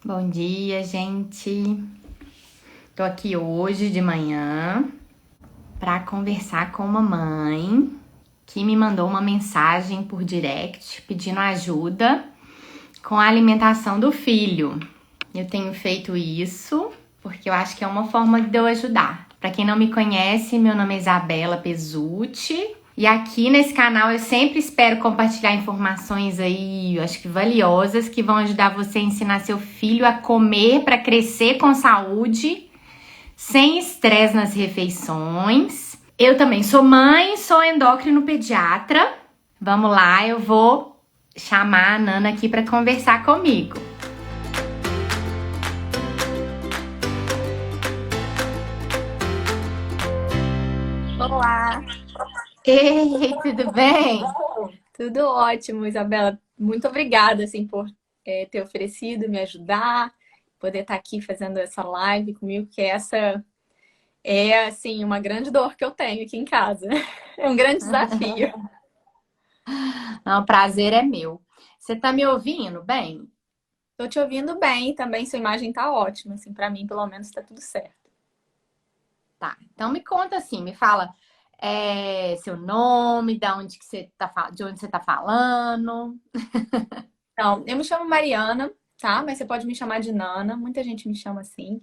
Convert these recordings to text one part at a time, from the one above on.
Bom dia, gente. Tô aqui hoje de manhã para conversar com uma mãe que me mandou uma mensagem por direct pedindo ajuda com a alimentação do filho. Eu tenho feito isso porque eu acho que é uma forma de eu ajudar. Para quem não me conhece, meu nome é Isabela Pesutti. E aqui nesse canal eu sempre espero compartilhar informações aí, eu acho que valiosas, que vão ajudar você a ensinar seu filho a comer para crescer com saúde, sem estresse nas refeições. Eu também sou mãe, sou endócrino pediatra. Vamos lá, eu vou chamar a Nana aqui para conversar comigo. Olá, Ei, tudo bem? tudo ótimo, Isabela. Muito obrigada assim por ter oferecido, me ajudar, poder estar aqui fazendo essa live comigo, que essa é assim uma grande dor que eu tenho aqui em casa. É um grande desafio. Não, o prazer é meu. Você tá me ouvindo bem? Tô te ouvindo bem, também sua imagem tá ótima, assim, para mim pelo menos tá tudo certo. Tá, então me conta assim, me fala seu nome, de onde você tá falando. Então, eu me chamo Mariana, tá? Mas você pode me chamar de Nana, muita gente me chama assim.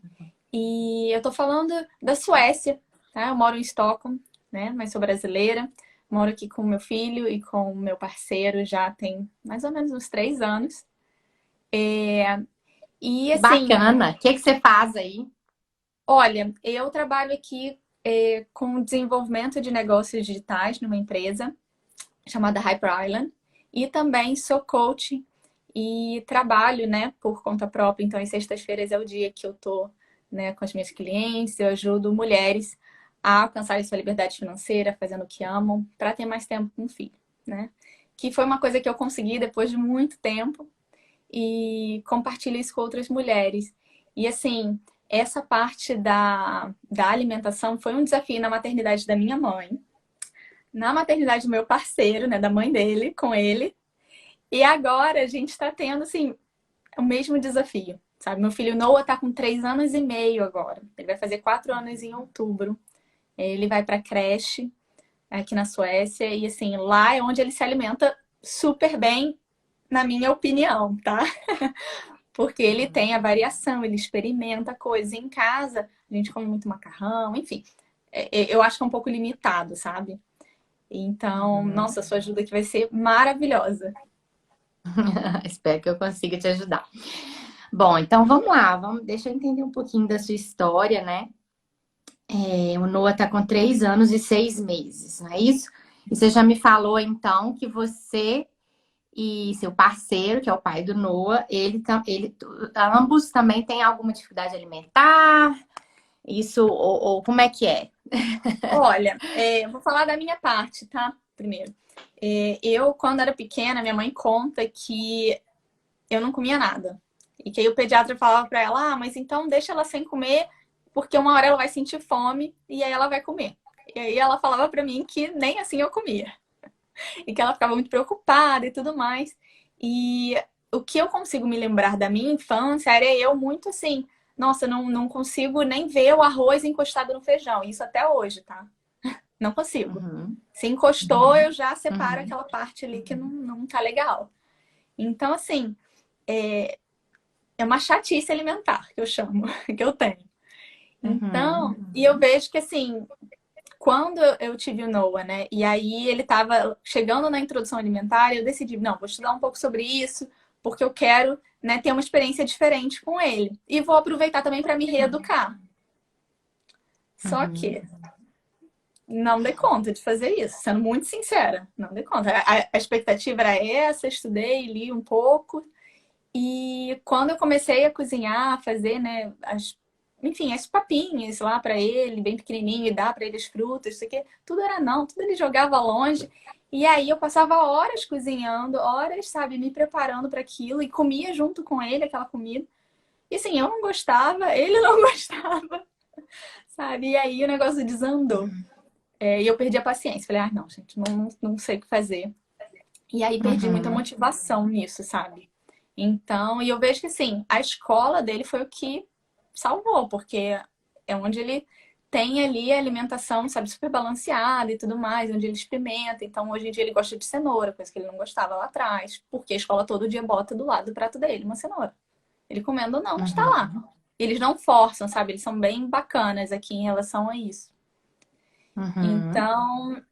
E eu tô falando da Suécia, tá? Eu moro em Estocolmo, né? Mas sou brasileira. Moro aqui com meu filho e com o meu parceiro já tem mais ou menos uns 3 anos. E Que assim, bacana. O que que você faz aí? olha, eu trabalho aqui com desenvolvimento de negócios digitais numa empresa chamada Hyper Island. E também sou coach e trabalho, né, por conta própria. Então, às sextas-feiras é o dia que eu tô, né, com as minhas clientes. Eu ajudo mulheres a alcançarem sua liberdade financeira, fazendo o que amam, para ter mais tempo com o filho, né? Que foi uma coisa que eu consegui depois de muito tempo e compartilho isso com outras mulheres. E assim, essa parte da alimentação foi um desafio na maternidade da minha mãe, na maternidade do meu parceiro, né, da mãe dele, com ele. E agora a gente está tendo, assim, o mesmo desafio, sabe? Meu filho Noah está com 3 anos e meio agora. Ele vai fazer 4 anos em outubro. Ele vai para creche aqui na Suécia e, assim, lá é onde ele se alimenta super bem, na minha opinião, tá? Porque ele tem a variação, ele experimenta coisas. Em casa, a gente come muito macarrão, enfim. Eu acho que é um pouco limitado, sabe? Então, Uhum. nossa, sua ajuda aqui vai ser maravilhosa. Espero que eu consiga te ajudar. Bom, então vamos lá, deixa eu entender um pouquinho da sua história, né? O Noah tá com 3 anos e 6 meses, não é isso? E você já me falou então que você e seu parceiro, que é o pai do Noah, ambos também têm alguma dificuldade alimentar? Isso, ou como é que é? Olha, eu vou falar da minha parte, tá? Primeiro. Eu, quando era pequena, minha mãe conta que eu não comia nada. E que aí o pediatra falava pra ela, ah, mas então deixa ela sem comer, porque uma hora ela vai sentir fome e aí ela vai comer. E aí ela falava pra mim que nem assim eu comia. E que ela ficava muito preocupada e tudo mais. E o que eu consigo me lembrar da minha infância era eu muito assim, nossa, não consigo nem ver o arroz encostado no feijão. Isso até hoje, tá? Não consigo. Uhum, Se encostou, eu já separo uhum, aquela parte ali que não tá legal. Então, assim, é uma chatice alimentar, que eu chamo, que eu tenho. Então, uhum. e eu vejo que, assim, quando eu tive o Noah, né, e aí ele tava chegando na introdução alimentar, eu decidi, não, vou estudar um pouco sobre isso, porque eu quero, né, ter uma experiência diferente com ele. E vou aproveitar também para me reeducar. Só Uhum. que não dei conta de fazer isso, sendo muito sincera. Não dei conta. A expectativa era essa, estudei, li um pouco. E quando eu comecei a cozinhar, a fazer, né, enfim, as papinhas lá para ele, bem pequenininho, e dar para ele as frutas, isso aqui, tudo era não, tudo ele jogava longe. E aí eu passava horas cozinhando, horas, sabe, me preparando para aquilo e comia junto com ele aquela comida. E assim, eu não gostava, ele não gostava, sabe? E aí o negócio desandou. E eu perdi a paciência. Falei, ah, não, gente, não sei o que fazer. E aí perdi muita Uhum. motivação nisso, sabe? Então, e eu vejo que, assim, a escola dele foi o que salvou, porque é onde ele tem ali a alimentação, sabe, super balanceada e tudo mais, onde ele experimenta. Então, hoje em dia ele gosta de cenoura, coisa que ele não gostava lá atrás, porque a escola todo dia bota do lado do prato dele uma cenoura. Ele comendo ou não, mas tá lá. Uhum. Eles não forçam, sabe? Eles são bem bacanas aqui em relação a isso. Uhum. Então,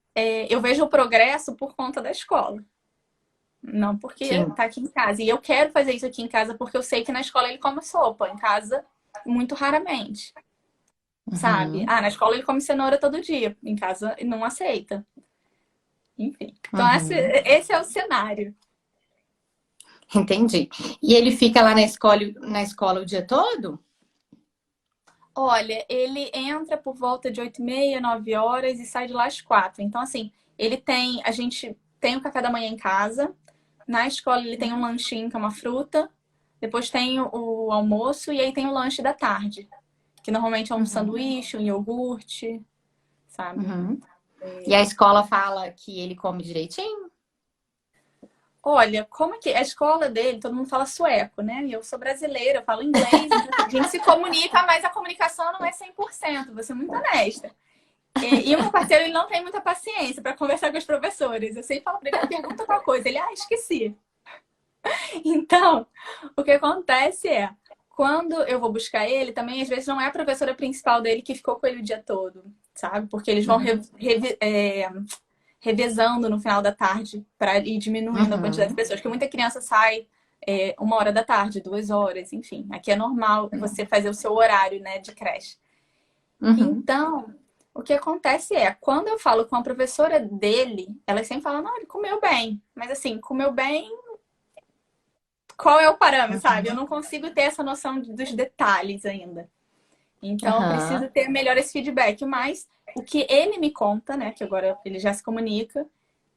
eu vejo o progresso por conta da escola. Não porque Sim. tá aqui em casa. E eu quero fazer isso aqui em casa porque eu sei que na escola ele come sopa. Em casa, muito raramente. Sabe? Uhum. Ah, na escola ele come cenoura todo dia. Em casa, ele não aceita. Enfim. Então, Uhum. esse é o cenário. Entendi. E ele fica lá na escola o dia todo? Olha, ele entra por volta de 8h30, 9 horas e sai de lá às 4. Então, assim, a gente tem o café da manhã em casa. Na escola ele tem um lanchinho, que é uma fruta. Depois tem o almoço e aí tem o lanche da tarde. Que normalmente é um Uhum. sanduíche, um iogurte, sabe? Uhum. E a escola fala que ele come direitinho? Olha, como é que a escola dele, todo mundo fala sueco, né? E eu sou brasileira, eu falo inglês, então assim, a gente se comunica, mas a comunicação não é 100%, vou ser muito honesta. E o meu parceiro, ele não tem muita paciência para conversar com os professores. Eu sempre falo para ele, pergunta qual coisa. Ele, esqueci. Então, o que acontece quando eu vou buscar ele, também às vezes não é a professora principal dele que ficou com ele o dia todo, sabe? Porque eles vão Uhum. revezando no final da tarde para ir diminuindo a quantidade de Uhum. pessoas. Porque muita criança sai 1 hora da tarde, 2 horas, enfim. Aqui é normal você fazer o seu horário, né, de creche. Uhum. Então, o que acontece quando eu falo com a professora dele, ela sempre fala, não, ele comeu bem. Mas assim, comeu bem, qual é o parâmetro, sabe? Eu Uhum. não consigo ter essa noção dos detalhes ainda. Então, eu Aham. preciso ter melhor esse feedback. Mas o que ele me conta, né, que agora ele já se comunica,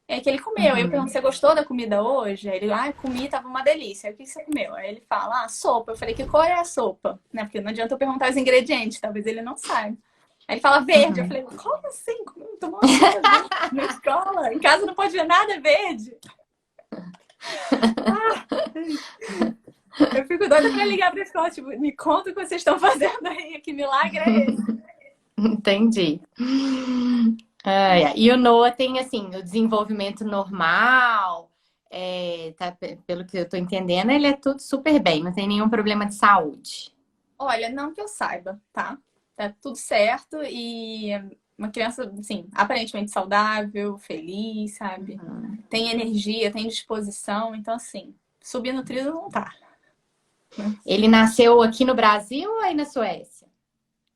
é que ele comeu. Eu pergunto, Uhum. você gostou da comida hoje? Aí ele, comi, tava uma delícia. Aí, o que você comeu? Aí ele fala, sopa. Eu falei, que cor é a sopa? Né? Porque não adianta eu perguntar os ingredientes, talvez ele não saiba. Aí ele fala verde. Eu Uhum. falei, como assim? Tomou uma sopa verde na escola? Em casa não pode ver nada verde. Eu fico doida pra ligar pra escola, tipo, me conta o que vocês estão fazendo aí, que milagre é esse? Entendi. E o Noah tem, assim, o desenvolvimento normal, pelo que eu tô entendendo, ele é tudo super bem, não tem nenhum problema de saúde. Olha, não que eu saiba, tá? Tá tudo certo e uma criança, assim, aparentemente saudável, feliz, sabe? Uhum. Tem energia, tem disposição, então, assim, subnutrido não tá. Ele nasceu aqui no Brasil ou aí na Suécia?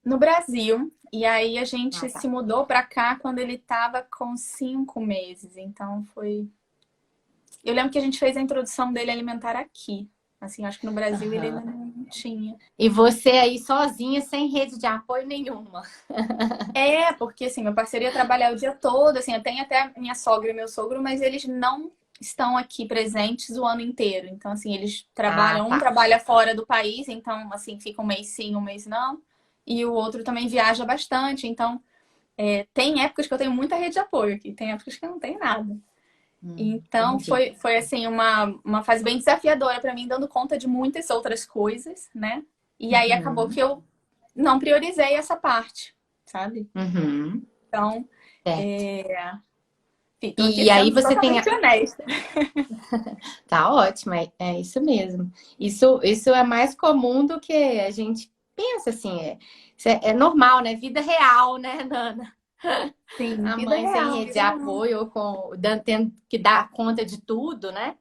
No Brasil, e aí a Ah, gente se tá. mudou pra cá quando ele tava com 5 meses, então foi. Eu lembro que a gente fez a introdução dele alimentar aqui. Assim, acho que no Brasil ele ainda Aham. não tinha. E você aí sozinha, sem rede de apoio nenhuma. Porque assim, meu parceiro ia trabalhar o dia todo, assim, eu tenho até minha sogra e meu sogro, mas eles não estão aqui presentes o ano inteiro. Então, assim, eles Ah, trabalham, um tá. trabalha fora do país, então, assim, fica um mês sim, um mês não. E o outro também viaja bastante. Então, tem épocas que eu tenho muita rede de apoio aqui, tem épocas que eu não tenho nada. Então, Entendi. foi assim, uma fase bem desafiadora para mim, dando conta de muitas outras coisas, né? E aí acabou que Uhum. eu não priorizei essa parte, sabe? Uhum. Então, Certo. tô aqui E aí sendo você tem. totalmente honesta. Tá ótimo, é isso mesmo. Isso é mais comum do que a gente pensa, assim. Isso é normal, né? Vida real, né, Nana? Sim, A vida mãe sem real, rede de vida real. apoio, tendo que dar conta de tudo, né?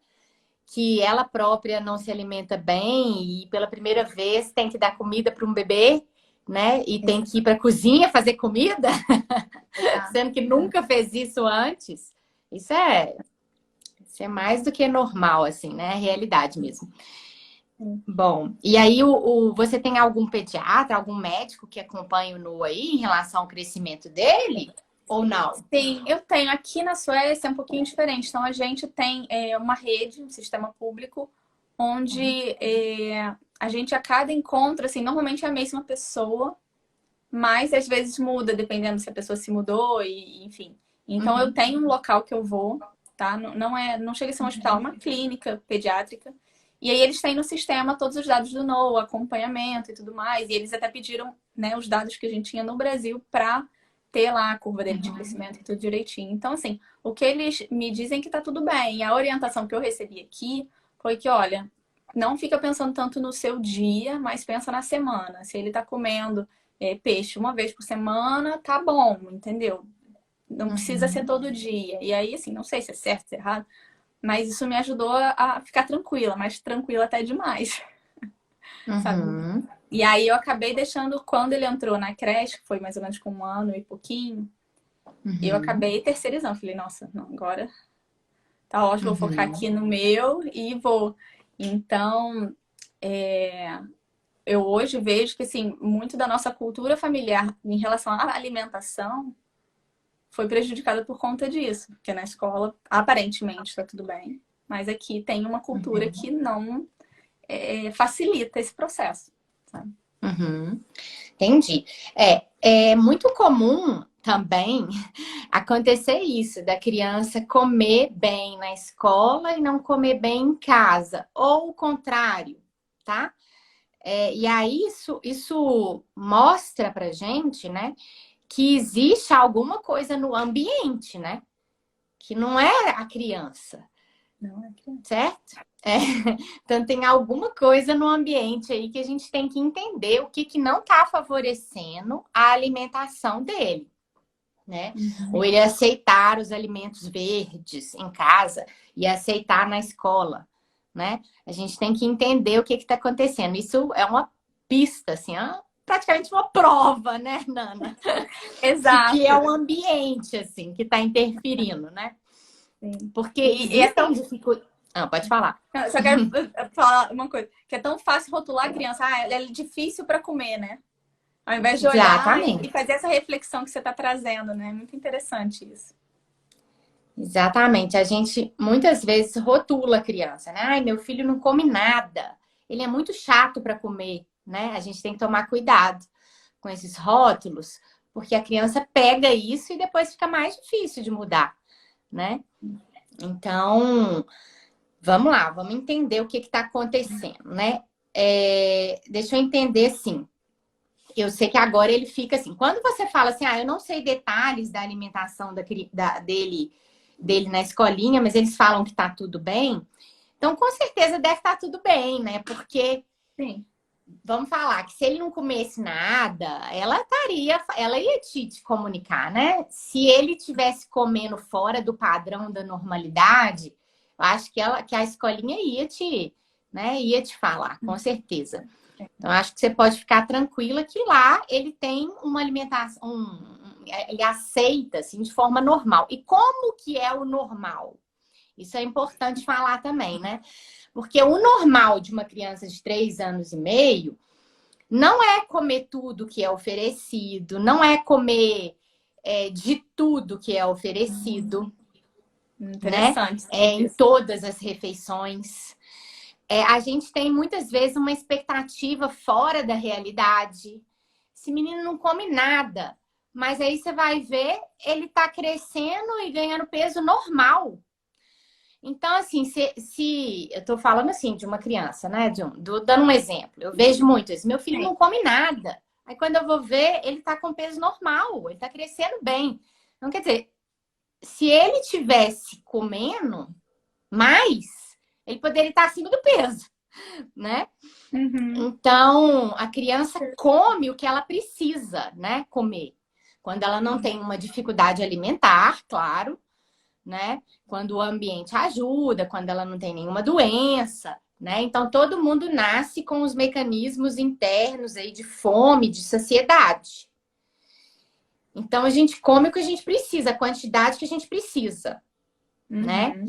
Que ela própria não se alimenta bem e pela primeira vez tem que dar comida para um bebê, né? E tem que ir para a cozinha fazer comida, Exato. sendo que nunca fez isso antes. Isso é, isso é mais do que normal, assim, né? É realidade mesmo. Bom, e aí você tem algum pediatra, algum médico que acompanha o Noah aí em relação ao crescimento dele? Ou não? Sim, eu tenho. Aqui na Suécia é um pouquinho diferente. Então, a gente tem uma rede, um sistema público, onde a gente, a cada encontro, assim, normalmente é a mesma pessoa, mas às vezes muda, dependendo se a pessoa se mudou, e enfim. Então, eu Uhum, tenho um local que eu vou, tá? Não chega a ser um hospital, é uma clínica pediátrica. E aí eles têm no sistema todos os dados do NOA, acompanhamento e tudo mais. E eles até pediram, né, os dados que a gente tinha no Brasil para ter lá a curva dele de Uhum. crescimento e tudo direitinho. Então, assim, o que eles me dizem que tá tudo bem. E a orientação que eu recebi aqui foi que, olha, não fica pensando tanto no seu dia, mas pensa na semana. Se ele tá comendo peixe uma vez por semana, tá bom, entendeu? Não precisa ser Uhum. todo dia. E aí, assim, não sei se é certo, se é errado, mas isso me ajudou a ficar tranquila, mas tranquila até demais, sabe? Uhum. E aí eu acabei deixando, quando ele entrou na creche, que foi mais ou menos com 1 ano e pouquinho, eu Uhum. acabei terceirizando. Falei, nossa, não, agora tá ótimo, vou focar Uhum. aqui no meu e vou. Então, eu hoje vejo que, assim, muito da nossa cultura familiar em relação à alimentação foi prejudicada por conta disso. Porque na escola, aparentemente, tá tudo bem. Mas aqui tem uma cultura Uhum. que não facilita esse processo, sabe? Uhum. Entendi. É muito comum também acontecer isso, da criança comer bem na escola e não comer bem em casa, ou o contrário, tá? E aí isso mostra pra gente, né, que existe alguma coisa no ambiente, né? Que não é a criança, Não é criança. certo? É, então tem alguma coisa no ambiente aí que a gente tem que entender o que, que não está favorecendo a alimentação dele, né? Ou Uhum. ele aceitar os alimentos verdes em casa e aceitar na escola, né? A gente tem que entender o que está acontecendo. Isso é uma pista, assim, praticamente uma prova, né, Nana? Que é Exato. o ambiente, assim, que está interferindo, né? Sim. Porque E é existem tão. dificuldades. Ah, pode falar. Eu só quero falar uma coisa, que é tão fácil rotular a criança, ela é difícil para comer, né? Ao invés de olhar e Exatamente. fazer essa reflexão que você está trazendo, né? Muito interessante isso. Exatamente. A gente muitas vezes rotula a criança, né? Ai, meu filho não come nada. Ele é muito chato para comer, né? A gente tem que tomar cuidado com esses rótulos, porque a criança pega isso e depois fica mais difícil de mudar, né? Então, vamos lá, vamos entender o que está acontecendo, né? Deixa eu entender, sim. Eu sei que agora ele fica assim. Quando você fala assim, eu não sei detalhes da alimentação dele na escolinha, mas eles falam que tá tudo bem. Então, com certeza deve estar tudo bem, né? Porque Sim. vamos falar que se ele não comesse nada, ela ia te comunicar, né? Se ele tivesse comendo fora do padrão da normalidade, eu acho que a escolinha ia te falar, com certeza. Então, acho que você pode ficar tranquila que lá ele tem uma alimentação, ele aceita assim de forma normal. E como que é o normal? Isso é importante falar também, né? Porque o normal de uma criança de 3 anos e meio não é comer tudo que é oferecido, não é comer de tudo que é oferecido, né? Interessante Em isso. todas as refeições. A gente tem muitas vezes uma expectativa fora da realidade. Esse menino não come nada, mas aí você vai ver, ele tá crescendo e ganhando peso normal. Então, assim, se eu tô falando assim de uma criança, né? Dando um exemplo, eu vejo muito isso. Meu filho Sim. não come nada. Aí quando eu vou ver, ele tá com peso normal, ele tá crescendo bem. Então, quer dizer, se ele tivesse comendo mais, ele poderia estar acima do peso, né? Uhum. Então, a criança come o que ela precisa, né? Comer. Quando ela não tem uma dificuldade alimentar, claro, né? Quando o ambiente ajuda, quando ela não tem nenhuma doença, né? Então, todo mundo nasce com os mecanismos internos aí de fome, de saciedade. Então, a gente come o que a gente precisa, a quantidade que a gente precisa, né? Uhum.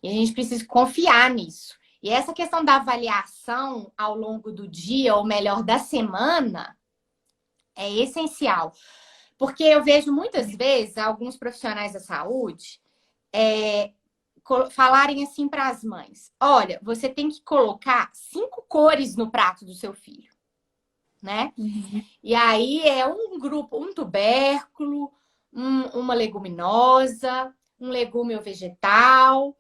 E a gente precisa confiar nisso. E essa questão da avaliação ao longo do dia, ou melhor, da semana, é essencial. Porque eu vejo muitas vezes alguns profissionais da saúde falarem assim para as mães: olha, você tem que colocar 5 cores no prato do seu filho, né? Uhum. E aí é um grupo, um tubérculo, uma leguminosa, um legume ou vegetal.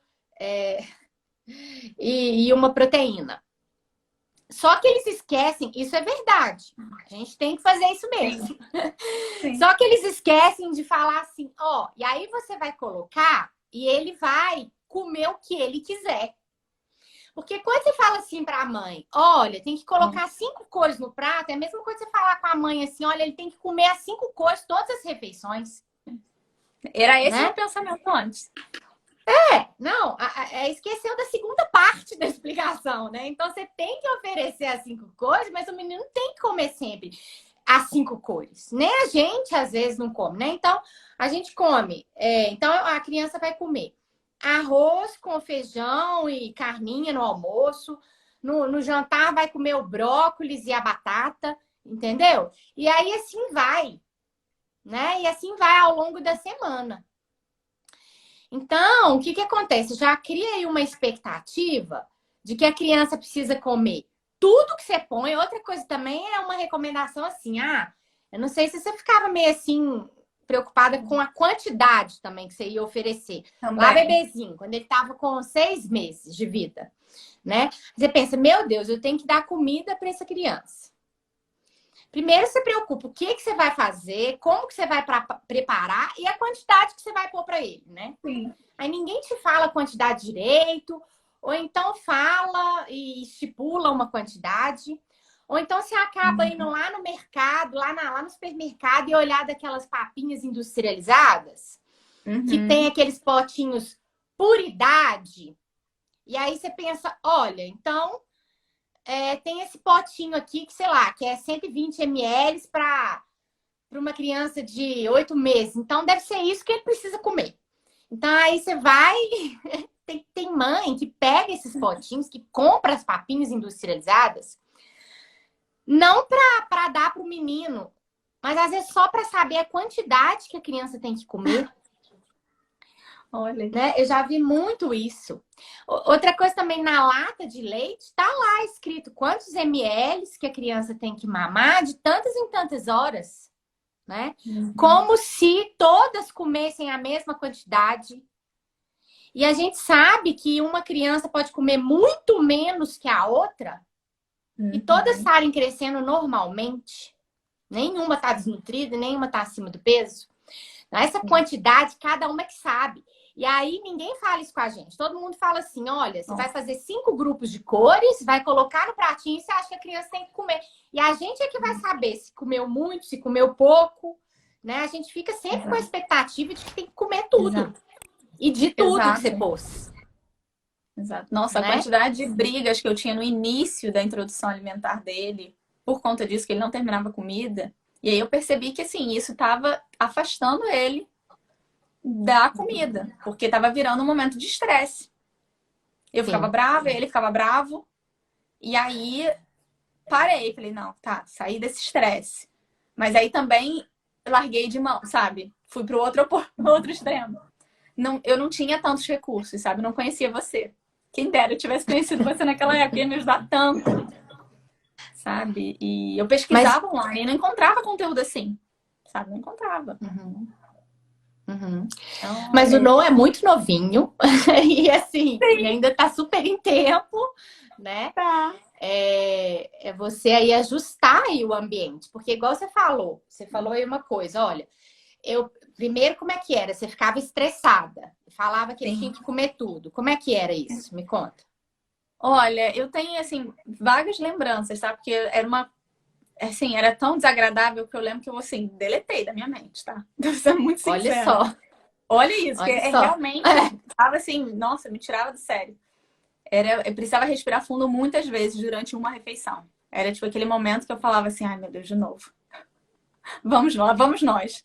e uma proteína. Só que eles esquecem, isso é verdade. A gente tem que fazer isso mesmo. Sim. Sim. Só que eles esquecem de falar assim, ó, e aí você vai colocar e ele vai comer o que ele quiser. Porque quando você fala assim para a mãe, olha, tem que colocar 5 cores no prato, é a mesma coisa você falar com a mãe assim, olha, ele tem que comer as 5 cores todas as refeições. Era esse o Né? meu pensamento antes. Não, esqueceu da segunda parte da explicação, né? Então você tem que oferecer as 5 cores, mas o menino tem que comer sempre as 5 cores. Nem a gente às vezes não come, né? Então a gente come. Então a criança vai comer arroz com feijão e carninha no almoço. No jantar vai comer o brócolis e a batata, entendeu? E aí assim vai, né? E assim vai ao longo da semana. Então, o que acontece? Já cria aí uma expectativa de que a criança precisa comer tudo que você põe. Outra coisa também é uma recomendação assim, eu não sei se você ficava meio assim preocupada com a quantidade também que você ia oferecer. Também. Lá, bebezinho, quando ele estava com 6 meses de vida, né? Você pensa, meu Deus, eu tenho que dar comida para essa criança. Primeiro você preocupa o que você vai fazer, como que você vai preparar e a quantidade que você vai pôr para ele, né? Sim. Aí ninguém te fala a quantidade direito, ou então fala e estipula uma quantidade, ou então você acaba indo lá no mercado, lá no supermercado e olhar daquelas papinhas industrializadas, que tem aqueles potinhos por idade, e aí você pensa, olha, então tem esse potinho aqui que, sei lá, que é 120 ml para uma criança de 8 meses. Então, deve ser isso que ele precisa comer. Então, aí você vai... Tem mãe que pega esses potinhos, que compra as papinhas industrializadas, não para dar para o menino, mas às vezes só para saber a quantidade que a criança tem que comer. Olha. Né? Eu já vi muito isso. Outra coisa também, na lata de leite, tá lá escrito quantos ml que a criança tem que mamar de tantas em tantas horas, né? Como se todas comessem a mesma quantidade. E a gente sabe que uma criança pode comer muito menos que a outra e todas estarem crescendo normalmente. Nenhuma tá desnutrida, nenhuma tá acima do peso. Essa quantidade, cada uma que sabe. E aí ninguém fala isso com a gente. Todo mundo fala assim, olha, você vai fazer 5 grupos de cores, vai colocar no pratinho e você acha que a criança tem que comer. E a gente é que vai saber se comeu muito, se comeu pouco, né? A gente fica sempre com a expectativa de que tem que comer tudo. Exato. E de tudo que você pôs. Exato. Nossa, né? A quantidade de brigas que eu tinha no início da introdução alimentar dele, por conta disso, que ele não terminava a comida. E aí eu percebi que, assim, isso estava afastando ele da comida, porque estava virando um momento de estresse. Eu ficava brava, ele ficava bravo. E aí parei, falei, não, tá, saí desse estresse. Mas aí também larguei de mão, sabe? Fui pro outro extremo. Não, eu não tinha tantos recursos, sabe? Não conhecia você. Quem dera eu tivesse conhecido você naquela época, ia me ajudar tanto. Sabe? E eu pesquisava online e não encontrava conteúdo assim. Sabe? Não encontrava. Então, mas o Noah é muito novinho e assim, ele ainda tá super em tempo, né? Tá. É você aí ajustar aí o ambiente, porque igual você falou aí uma coisa, olha, primeiro como é que era? Você ficava estressada, falava que ele tinha que comer tudo. Como é que era isso? Me conta. Olha, eu tenho, assim, vagas lembranças, tá? Porque era tão desagradável que eu lembro que eu, assim, deletei da minha mente, tá? Tô sendo muito sincera. Olha só. Olha isso, porque realmente tava assim, nossa, me tirava do sério. Eu precisava respirar fundo muitas vezes durante uma refeição. Era tipo aquele momento que eu falava assim, ai meu Deus, de novo. Vamos lá, vamos nós.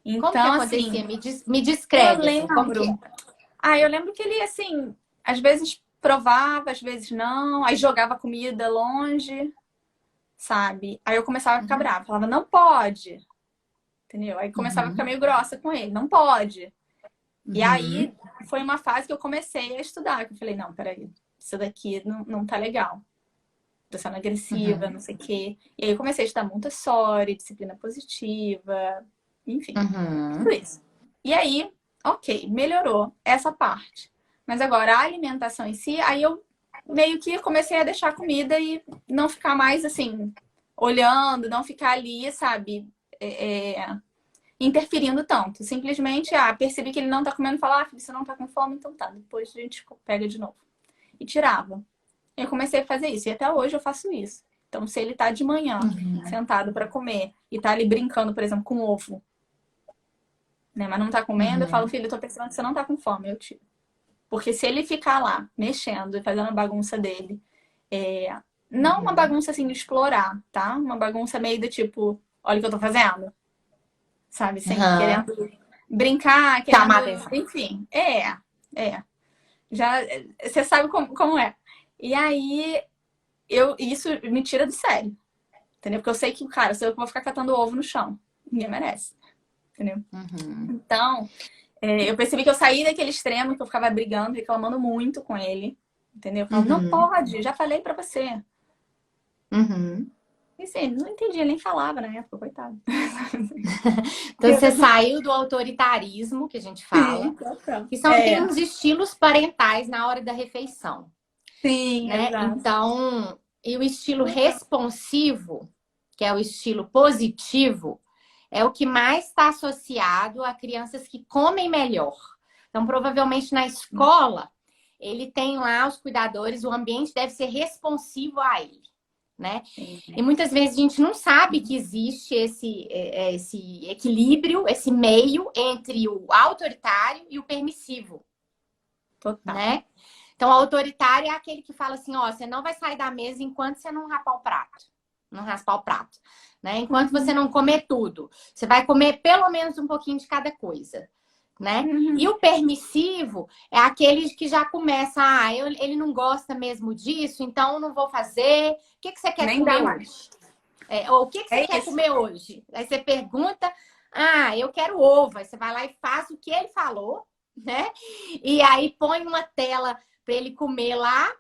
Então, como que acontecia? Me descreve. Eu lembro. Como que é? Eu lembro que ele, assim, às vezes provava, às vezes não. Aí jogava comida longe, sabe? Aí eu começava a ficar brava. Falava, não pode. Entendeu? Aí começava a ficar meio grossa com ele. Não pode. E aí foi uma fase que eu comecei a estudar. Que eu falei, não, peraí. Isso daqui não tá legal. Tô sendo agressiva, não sei o quê. E aí eu comecei a estudar Montessori, disciplina positiva, enfim, tudo isso. E aí, ok, melhorou essa parte. Mas agora, a alimentação em si, aí eu meio que comecei a deixar a comida e não ficar mais, assim, olhando, não ficar ali, sabe, interferindo tanto. Simplesmente, percebi que ele não tá comendo, falar, filho, você não tá com fome, então tá, depois a gente pega de novo. E tirava. Eu comecei a fazer isso, e até hoje eu faço isso. Então, se ele tá de manhã, sentado para comer, e tá ali brincando, por exemplo, com ovo, né, mas não tá comendo, eu falo, filho, eu tô percebendo que você não tá com fome, eu tiro. Porque se ele ficar lá, mexendo e fazendo a bagunça dele, não uma bagunça assim de explorar, tá? Uma bagunça meio do tipo, olha o que eu tô fazendo. Sabe? Sem querendo brincar, querendo. Chamar atenção. Enfim, Já, você sabe como é. E aí, isso me tira do sério. Entendeu? Porque eu sei que, cara, se eu vou ficar catando ovo no chão, ninguém merece. Entendeu? Então, eu percebi que eu saí daquele extremo que eu ficava brigando, reclamando muito com ele. Entendeu? Eu falava, não pode, já falei pra você. E assim, não entendia, ele nem falava na época, coitado. Então você saiu do autoritarismo, que a gente fala, que tem uns estilos parentais na hora da refeição. Sim, né? Exato. Então, e o estilo responsivo, que é o estilo positivo, é o que mais está associado a crianças que comem melhor. Então, provavelmente na escola, ele tem lá os cuidadores, o ambiente deve ser responsivo a ele, né? E muitas vezes a gente não sabe que existe esse equilíbrio, esse meio entre o autoritário e o permissivo. Total. Né? Então, o autoritário é aquele que fala assim, ó, você não vai sair da mesa enquanto você não raspar o prato. Não raspar o prato. Né? Enquanto você não comer tudo. Você vai comer pelo menos um pouquinho de cada coisa. Né? E o permissivo é aquele que já começa, ele não gosta mesmo disso, então eu não vou fazer. O que você quer comer hoje? Ou o que você quer comer hoje? Aí você pergunta, eu quero ovo. Aí você vai lá e faz o que ele falou, né? E aí põe uma tela para ele comer lá,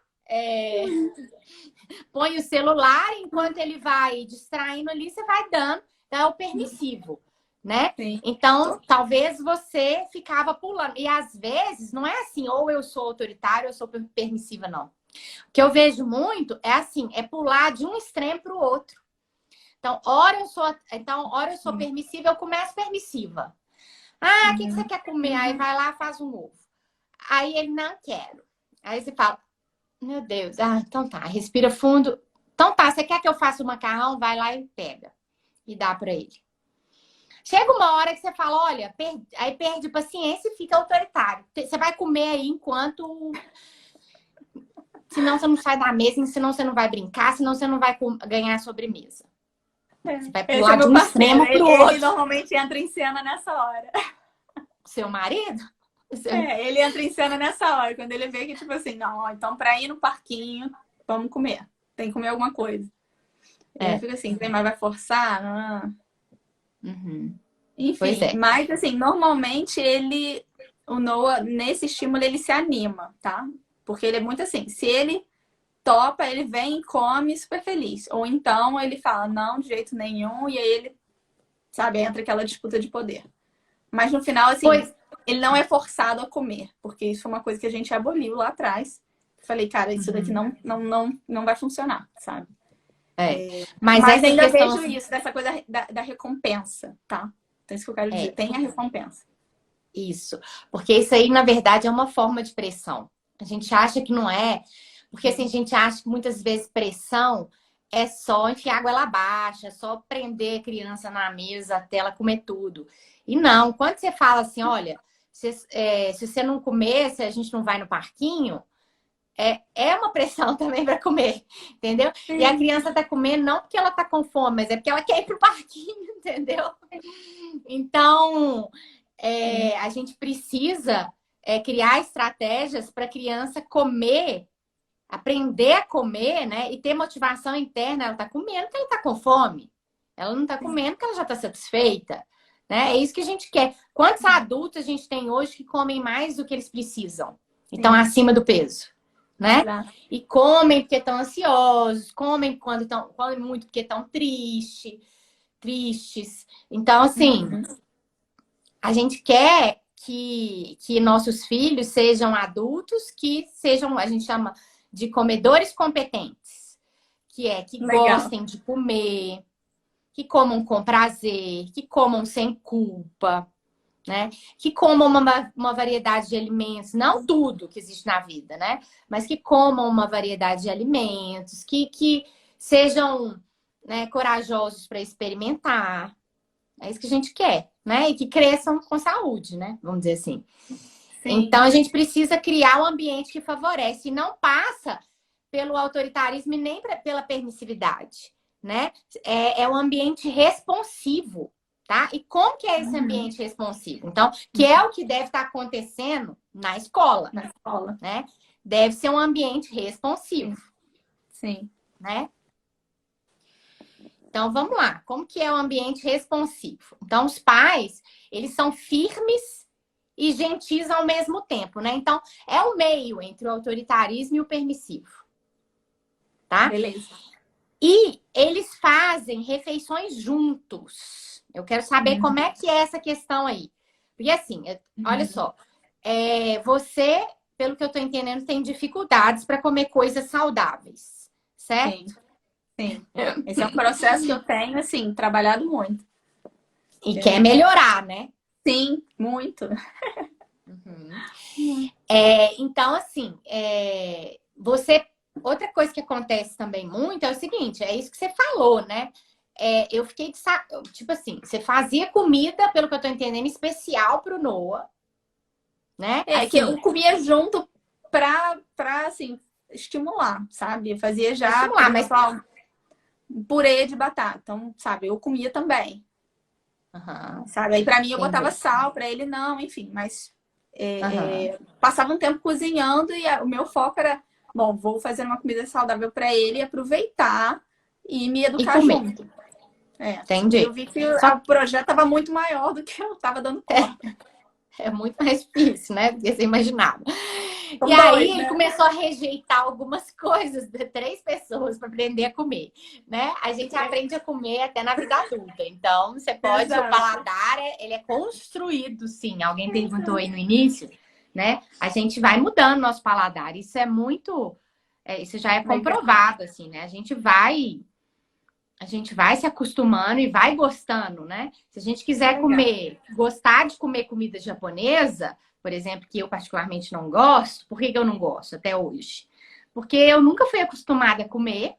põe o celular, enquanto ele vai distraindo ali, você vai dando. Então é o permissivo. Né? Então, talvez você ficava pulando. E às vezes, não é assim, ou eu sou autoritária ou eu sou permissiva, não. O que eu vejo muito é assim, é pular de um extremo para o outro. Então, hora eu sou permissiva, eu começo permissiva. O que você quer comer? Aí vai lá, faz um ovo. Aí ele, não quero. Aí você fala, meu Deus, então tá, respira fundo. Então tá, você quer que eu faça o macarrão? Vai lá e pega. E dá para ele. Chega uma hora que você fala, olha, aí perde paciência e fica autoritário. Você vai comer aí enquanto... Senão você não sai da mesa, senão você não vai brincar, senão você não vai ganhar a sobremesa. Você vai pular de um extremo pro outro. Ele normalmente entra em cena nessa hora. Seu marido? Ele entra em cena nessa hora, quando ele vê que, tipo assim, não, então pra ir no parquinho, vamos comer. Tem que comer alguma coisa. Ele fica assim, mas vai forçar? Enfim, mas assim, normalmente o Noah, nesse estímulo, ele se anima, tá? Porque ele é muito assim, se ele topa, ele vem e come super feliz. Ou então ele fala, não, de jeito nenhum, e aí ele, sabe, entra aquela disputa de poder. Mas no final, assim, ele não é forçado a comer, porque isso foi uma coisa que a gente aboliu lá atrás. Falei, cara, isso daqui não vai funcionar, sabe? Mas ainda vejo isso, dessa coisa da recompensa, tá? Então, isso que eu quero dizer, tem a recompensa. Isso, porque isso aí, na verdade, é uma forma de pressão. A gente acha que não é, porque assim, a gente acha que muitas vezes pressão é só enfiar a goela abaixo, é só prender a criança na mesa até ela comer tudo. E não, quando você fala assim, olha, se você não comer, se a gente não vai no parquinho, é uma pressão também para comer, entendeu? E a criança tá comendo não porque ela tá com fome, mas é porque ela quer ir pro parquinho, entendeu? Então, a gente precisa criar estratégias para a criança comer, aprender a comer, né? E ter motivação interna. Ela tá comendo porque ela tá com fome. Ela não tá comendo porque ela já tá satisfeita. Né? É isso que a gente quer. Quantos adultos a gente tem hoje que comem mais do que eles precisam? E estão acima do peso. Né? E comem porque estão ansiosos, comem muito porque estão tristes. Então, assim, a gente quer que nossos filhos sejam adultos que sejam, a gente chama de comedores competentes, que Legal. gostem de comer, que comam com prazer, que comam sem culpa, né? Que comam uma variedade de alimentos, não tudo que existe na vida, né? Mas que comam uma variedade de alimentos, que sejam, né, corajosos para experimentar. É isso que a gente quer, né? E que cresçam com saúde, né? Vamos dizer assim. Sim. Então a gente precisa criar um ambiente que favorece e não passa pelo autoritarismo e nem pela permissividade, né? É um ambiente responsivo, tá? E como que é esse Uhum. ambiente responsivo? Então, que é o que deve estar acontecendo na escola, Na escola. né? Deve ser um ambiente Sim. responsivo, Sim. né? Então, vamos lá. Como que é o ambiente responsivo? Então, os pais, eles são firmes e gentis ao mesmo tempo, né? Então, é o meio entre o autoritarismo e o permissivo, tá? Beleza. E eles fazem refeições juntos. Eu quero saber como é que é essa questão aí. Porque assim, olha Uhum. só, você, pelo que eu tô entendendo, tem dificuldades para comer coisas saudáveis, Sim. certo? Sim. Esse é um processo que eu tenho, assim, trabalhado muito. E quer Verdade. melhorar, né? Sim, muito. Uhum. Muito. Então, assim, você. Outra coisa que acontece também muito é o seguinte: é isso que você falou, né? Eu fiquei de saco. Tipo assim, você fazia comida, pelo que eu tô entendendo, especial pro Noah, né? É que Assim, eu comia junto assim, estimular, sabe? Eu fazia pra já, por estimular, mas. exemplo, um purê de batata. Então, sabe, eu comia também, Aham, sabe? Aí pra mim eu botava entendi. sal, pra ele não, enfim. Mas Aham. passava um tempo cozinhando e o meu foco era, bom, vou fazer uma comida saudável pra ele, aproveitar e me E educar comer, junto. É. E eu entendi. vi que Só o projeto estava muito maior do que eu estava dando conta. é muito mais difícil, né? Do que você imaginava. E São aí dois, ele né? começou a rejeitar algumas coisas de 3 pessoas para aprender a comer, né? A gente aprende a comer até na vida adulta. Então, você pode, seu Exato. paladar, ele é construído, sim. Alguém perguntou aí Exato. no início, né? A gente vai mudando nosso paladar. Isso é muito, isso já é Legal. comprovado, assim, né? A gente vai se acostumando e vai gostando, né? Se a gente quiser Legal. gostar de comer comida japonesa, por exemplo, que eu particularmente não gosto, por que eu não gosto até hoje? Porque eu nunca fui acostumada a comer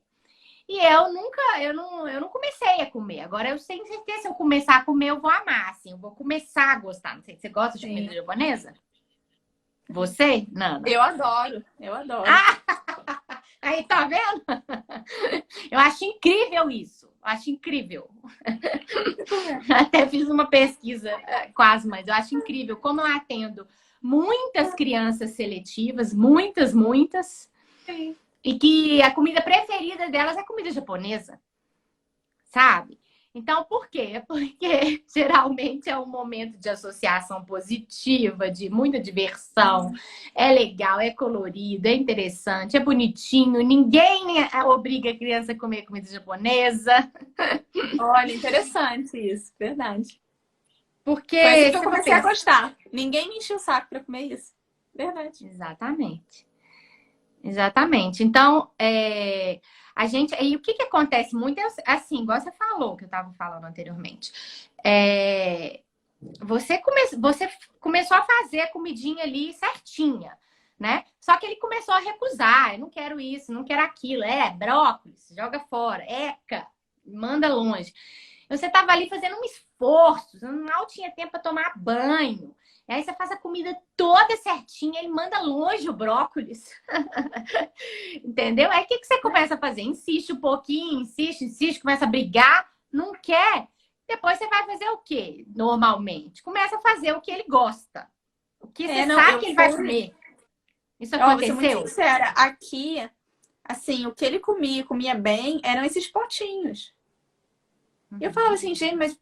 e eu não comecei a comer. Agora eu tenho certeza que se eu começar a comer, eu vou amar, assim, eu vou começar a gostar. Não sei, você gosta de comida Sim. japonesa? Você, Nana? Eu adoro. Eu adoro. Ah, aí tá vendo? Eu acho incrível isso. Eu acho incrível. Até fiz uma pesquisa, quase, mas eu acho incrível como eu atendo muitas crianças seletivas, muitas, muitas, Sim. e que a comida preferida delas é comida japonesa, sabe? Então, por quê? Porque geralmente é um momento de associação positiva, de muita diversão, é legal, é colorido, é interessante, é bonitinho, ninguém obriga a criança a comer comida japonesa, Olha, interessante isso. Verdade. Foi assim porque que eu você não comecei a pensa. gostar. Ninguém me encheu o saco para comer isso. Verdade. Exatamente. Exatamente. Então, a gente. E o que, que acontece muito é assim, igual você falou, que eu estava falando anteriormente. É, você começou a fazer a comidinha ali certinha, né? Só que ele começou a recusar. Eu não quero isso, não quero aquilo. Brócolis, joga fora. Eca, manda longe. Você estava ali fazendo um esforço, você mal tinha tempo para tomar banho. E aí você faz a comida toda certinha, ele manda longe o brócolis. Entendeu? Aí o que você começa a fazer? Insiste um pouquinho, insiste, insiste, começa a brigar, não quer. Depois você vai fazer o quê? Normalmente, começa a fazer o que ele gosta, o que você Não, sabe que ele vai comer. Isso Ó, vou ser muito aconteceu? sincera. Aqui, assim, o que ele comia bem, eram esses potinhos. E eu falava Uhum, assim, gente, mas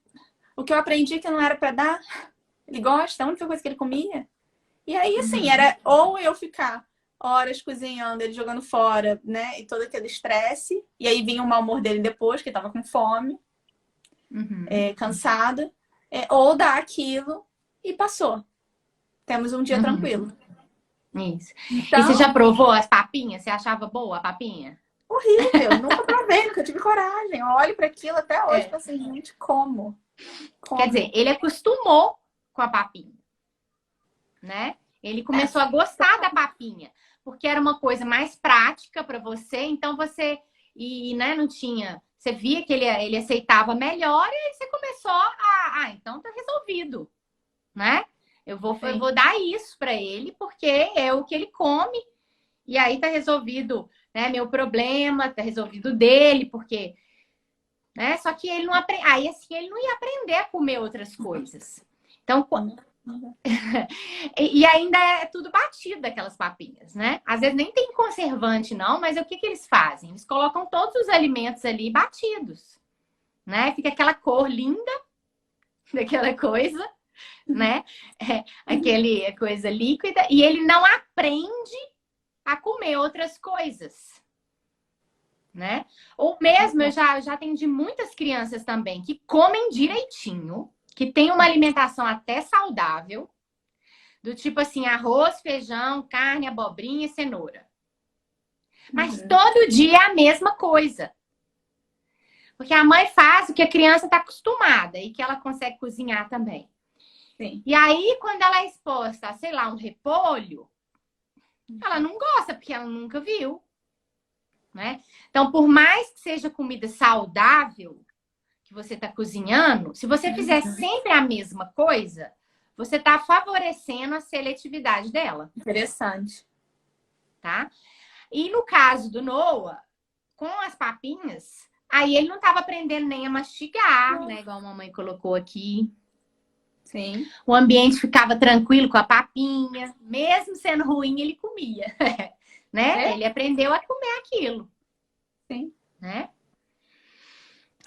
o que eu aprendi que não era para dar, ele gosta, a única coisa que ele comia. E aí, assim, uhum, era ou eu ficar horas cozinhando, ele jogando fora, né? E todo aquele estresse. E aí vinha o mau humor dele depois, que ele tava com fome, uhum. cansado. Ou dar aquilo e passou. temos um dia tranquilo. Isso. Então, E você já provou as papinhas? Você achava boa a papinha? horrível, nunca provei, nunca tive coragem. Eu olho para aquilo até hoje e falo assim, gente, como? Quer dizer, ele acostumou com a papinha, né? Ele começou a gostar da papinha, porque era uma coisa mais prática para você, então você né, não tinha, você via que ele aceitava melhor e aí você começou então tá resolvido, né? Eu vou dar isso para ele porque é o que ele come e aí tá resolvido, né, meu problema, tá resolvido dele, porque, né? Só que ele não aí assim ele não ia aprender a comer outras coisas. Então, e ainda é tudo batido aquelas papinhas, né? Às vezes nem tem conservante, não, mas o que eles fazem? Eles colocam todos os alimentos ali batidos, né? Fica aquela cor linda daquela coisa, né? Aquele coisa líquida, e ele não aprende a comer outras coisas, né? Ou mesmo, eu já atendi muitas crianças também que comem direitinho, que tem uma alimentação até saudável, do tipo assim, arroz, feijão, carne, abobrinha e cenoura. Mas todo dia é a mesma coisa. Porque a mãe faz o que a criança está acostumada e que ela consegue cozinhar também. Sim. E aí, quando ela é exposta a, sei lá, um repolho, ela não gosta, porque ela nunca viu. Né? Então, por mais que seja comida saudável que você está cozinhando, se você fizer sempre a mesma coisa, você está favorecendo a seletividade dela. Interessante. Tá? E no caso do Noah, com as papinhas, aí ele não estava aprendendo nem a mastigar, né? Igual a mamãe colocou aqui. Sim. O ambiente ficava tranquilo com a papinha. Mesmo sendo ruim, ele comia. Né? Ele aprendeu a comer aquilo. Sim. Né?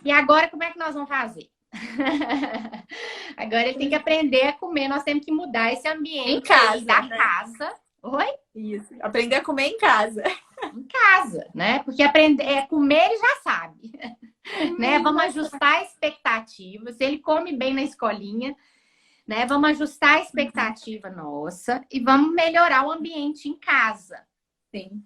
E agora, como é que nós vamos fazer? Agora ele tem que aprender a comer. Nós temos que mudar esse ambiente em casa, da né? casa. Oi? Isso. Aprender a comer em casa. Em casa, né? Porque aprender comer ele já sabe. Né? Vamos ajustar a expectativa. Se ele come bem na escolinha, né? Vamos ajustar a expectativa nossa e vamos melhorar o ambiente em casa. Sim.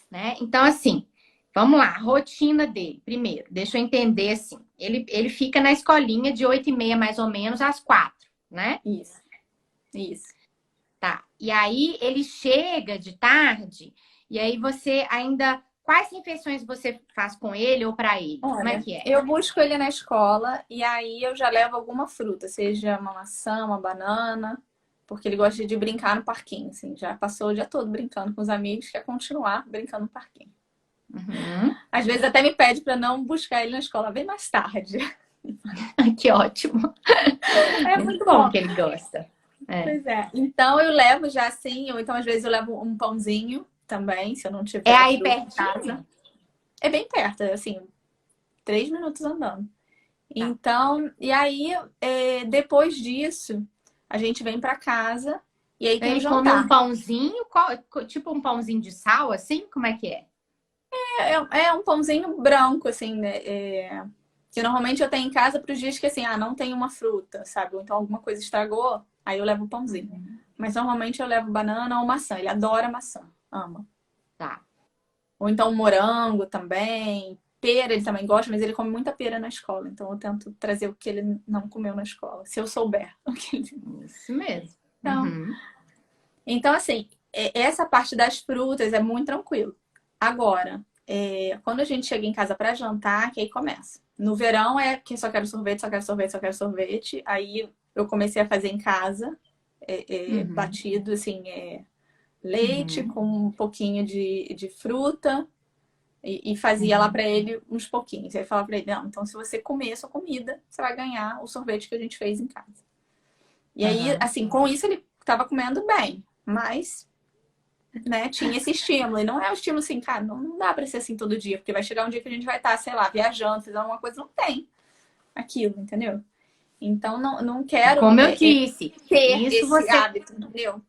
Né? Então, assim, vamos lá, a rotina dele. Primeiro, deixa eu entender assim. Ele fica na escolinha de 8h30, mais ou menos, às 4, né? Isso. Isso. Tá. E aí ele chega de tarde, e aí você ainda. Quais refeições você faz com ele ou para ele? Olha, como é que é? Eu busco ele na escola e aí eu já levo alguma fruta, seja uma maçã, uma banana, porque ele gosta de brincar no parquinho, assim. Já passou o dia todo brincando com os amigos, quer continuar brincando no parquinho. Às vezes até me pede para não buscar ele na escola, vem mais tarde. Que ótimo. É muito bom que ele gosta. Pois é. Então eu levo já assim, ou então às vezes eu levo um pãozinho também, se eu não tiver. É aí fruta em pertinho? casa. É bem perto, assim, 3 minutos andando. Então, e aí, depois disso, a gente vem pra casa e aí tem Ele o come jantar. um pãozinho, tipo um pãozinho de sal, assim? Como é que é? É um pãozinho branco, assim, né? Que normalmente eu tenho em casa para os dias que, assim, não tem uma fruta, sabe? Ou então alguma coisa estragou, aí eu levo o pãozinho. Mas normalmente eu levo banana ou maçã. Ele adora maçã, ama. Tá. Ou então morango também. Pera ele também gosta, mas ele come muita pera na escola. Então eu tento trazer o que ele não comeu na escola, se eu souber o que ele... Isso mesmo. Então, assim, essa parte das frutas é muito tranquilo. Agora, quando a gente chega em casa para jantar, que aí começa. No verão é que só quero sorvete, só quero sorvete, só quero sorvete. Aí eu comecei a fazer em casa, batido, assim, leite com um pouquinho de fruta e fazia lá para ele uns pouquinhos. Aí eu falava para ele, não, então se você comer a sua comida, você vai ganhar o sorvete que a gente fez em casa. E aí, assim, com isso ele estava comendo bem, mas, né, tinha esse estímulo. E não é o estímulo assim, cara, não dá para ser assim todo dia, porque vai chegar um dia que a gente vai estar, sei lá, viajando, fazendo alguma coisa, não tem aquilo, entendeu? Então, não quero Como eu disse, ter isso esse hábito, entendeu?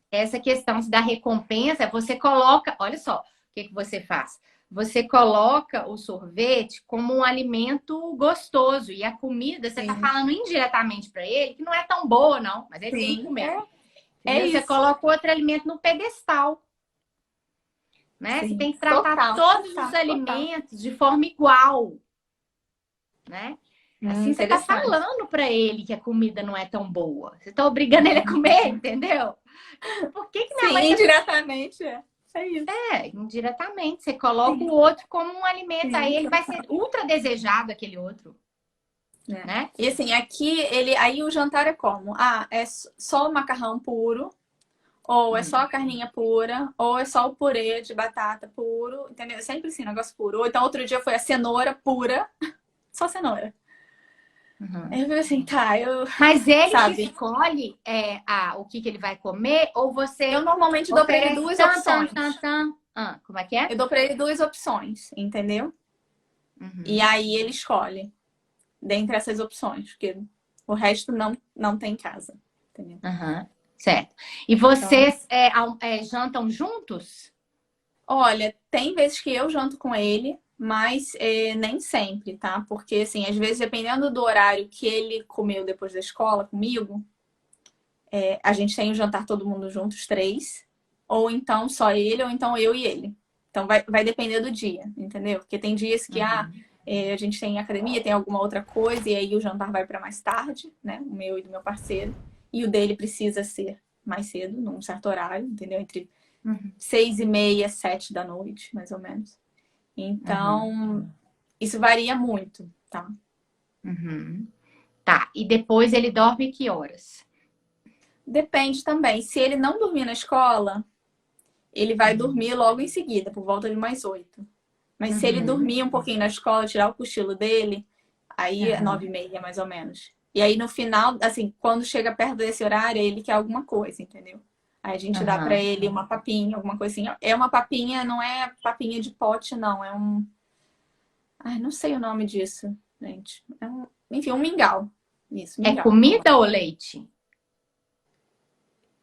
Essa questão da recompensa, você coloca, olha só, o que você faz? Você coloca o sorvete como um alimento gostoso e a comida, você tá falando indiretamente para ele que não é tão boa, não, mas ele tem que comer. É Entendeu? Você isso. coloca outro alimento no pedestal, né? Você Sim. tem que tratar Total, todos total, os total. alimentos de forma igual, né? Assim você tá Interessante. falando para ele que a comida não é tão boa. Você tá obrigando ele a comer, entendeu? Por que que minha mãe Sim, tá... indiretamente é. É isso. indiretamente, você coloca o Sim, outro como um alimento, aí sim, ele vai total. ser ultra desejado aquele outro, É. né? E assim, aqui aí o jantar é como? Ah, é só o macarrão puro, ou é só a Hum, carninha pura, ou é só o purê de batata puro, entendeu? Sempre assim, negócio puro. Ou então outro dia foi a cenoura pura, só cenoura. Aí uhum. eu falei assim, tá, Mas ele que sabe? escolhe o que ele vai comer, ou Eu você normalmente dou pra ele oferece duas tan, tan, tan, opções. tan. Ah, como é que é? Eu dou pra ele duas opções, entendeu? E Uhum, aí ele escolhe dentre essas opções, porque o resto não tem em casa, entendeu? uhum, certo. E Então, vocês jantam juntos? olha, tem vezes que eu janto com ele, mas nem sempre, tá? Porque, assim, às vezes, dependendo do horário que ele comeu depois da escola comigo, a gente tem o jantar todo mundo juntos, os três. Ou então só ele, ou então eu e ele. Então vai depender do dia, entendeu? Porque tem dias que Uhum, a gente tem academia, tem alguma outra coisa, e aí o jantar vai para mais tarde, né? O meu e do meu parceiro. E o dele precisa ser mais cedo, num certo horário, entendeu? Entre uhum, 6:30, 7 da noite, mais ou menos. uhum, Então, isso varia muito, tá? uhum. Tá, e depois ele dorme que horas? Depende também. Se ele não dormir na escola, ele vai Uhum, dormir logo em seguida, por volta de mais 8. Mas se ele uhum, dormir um pouquinho na escola, tirar o cochilo dele, aí é uhum, 9:30, mais ou menos. E aí no final, assim, quando chega perto desse horário, ele quer alguma coisa, entendeu? Aí a gente dá pra uhum. ele uma papinha, alguma coisinha. É uma papinha, não é papinha de pote, não. É um. Ai, não sei o nome disso, gente. Enfim, um mingau. Isso, É mingau. comida ou leite?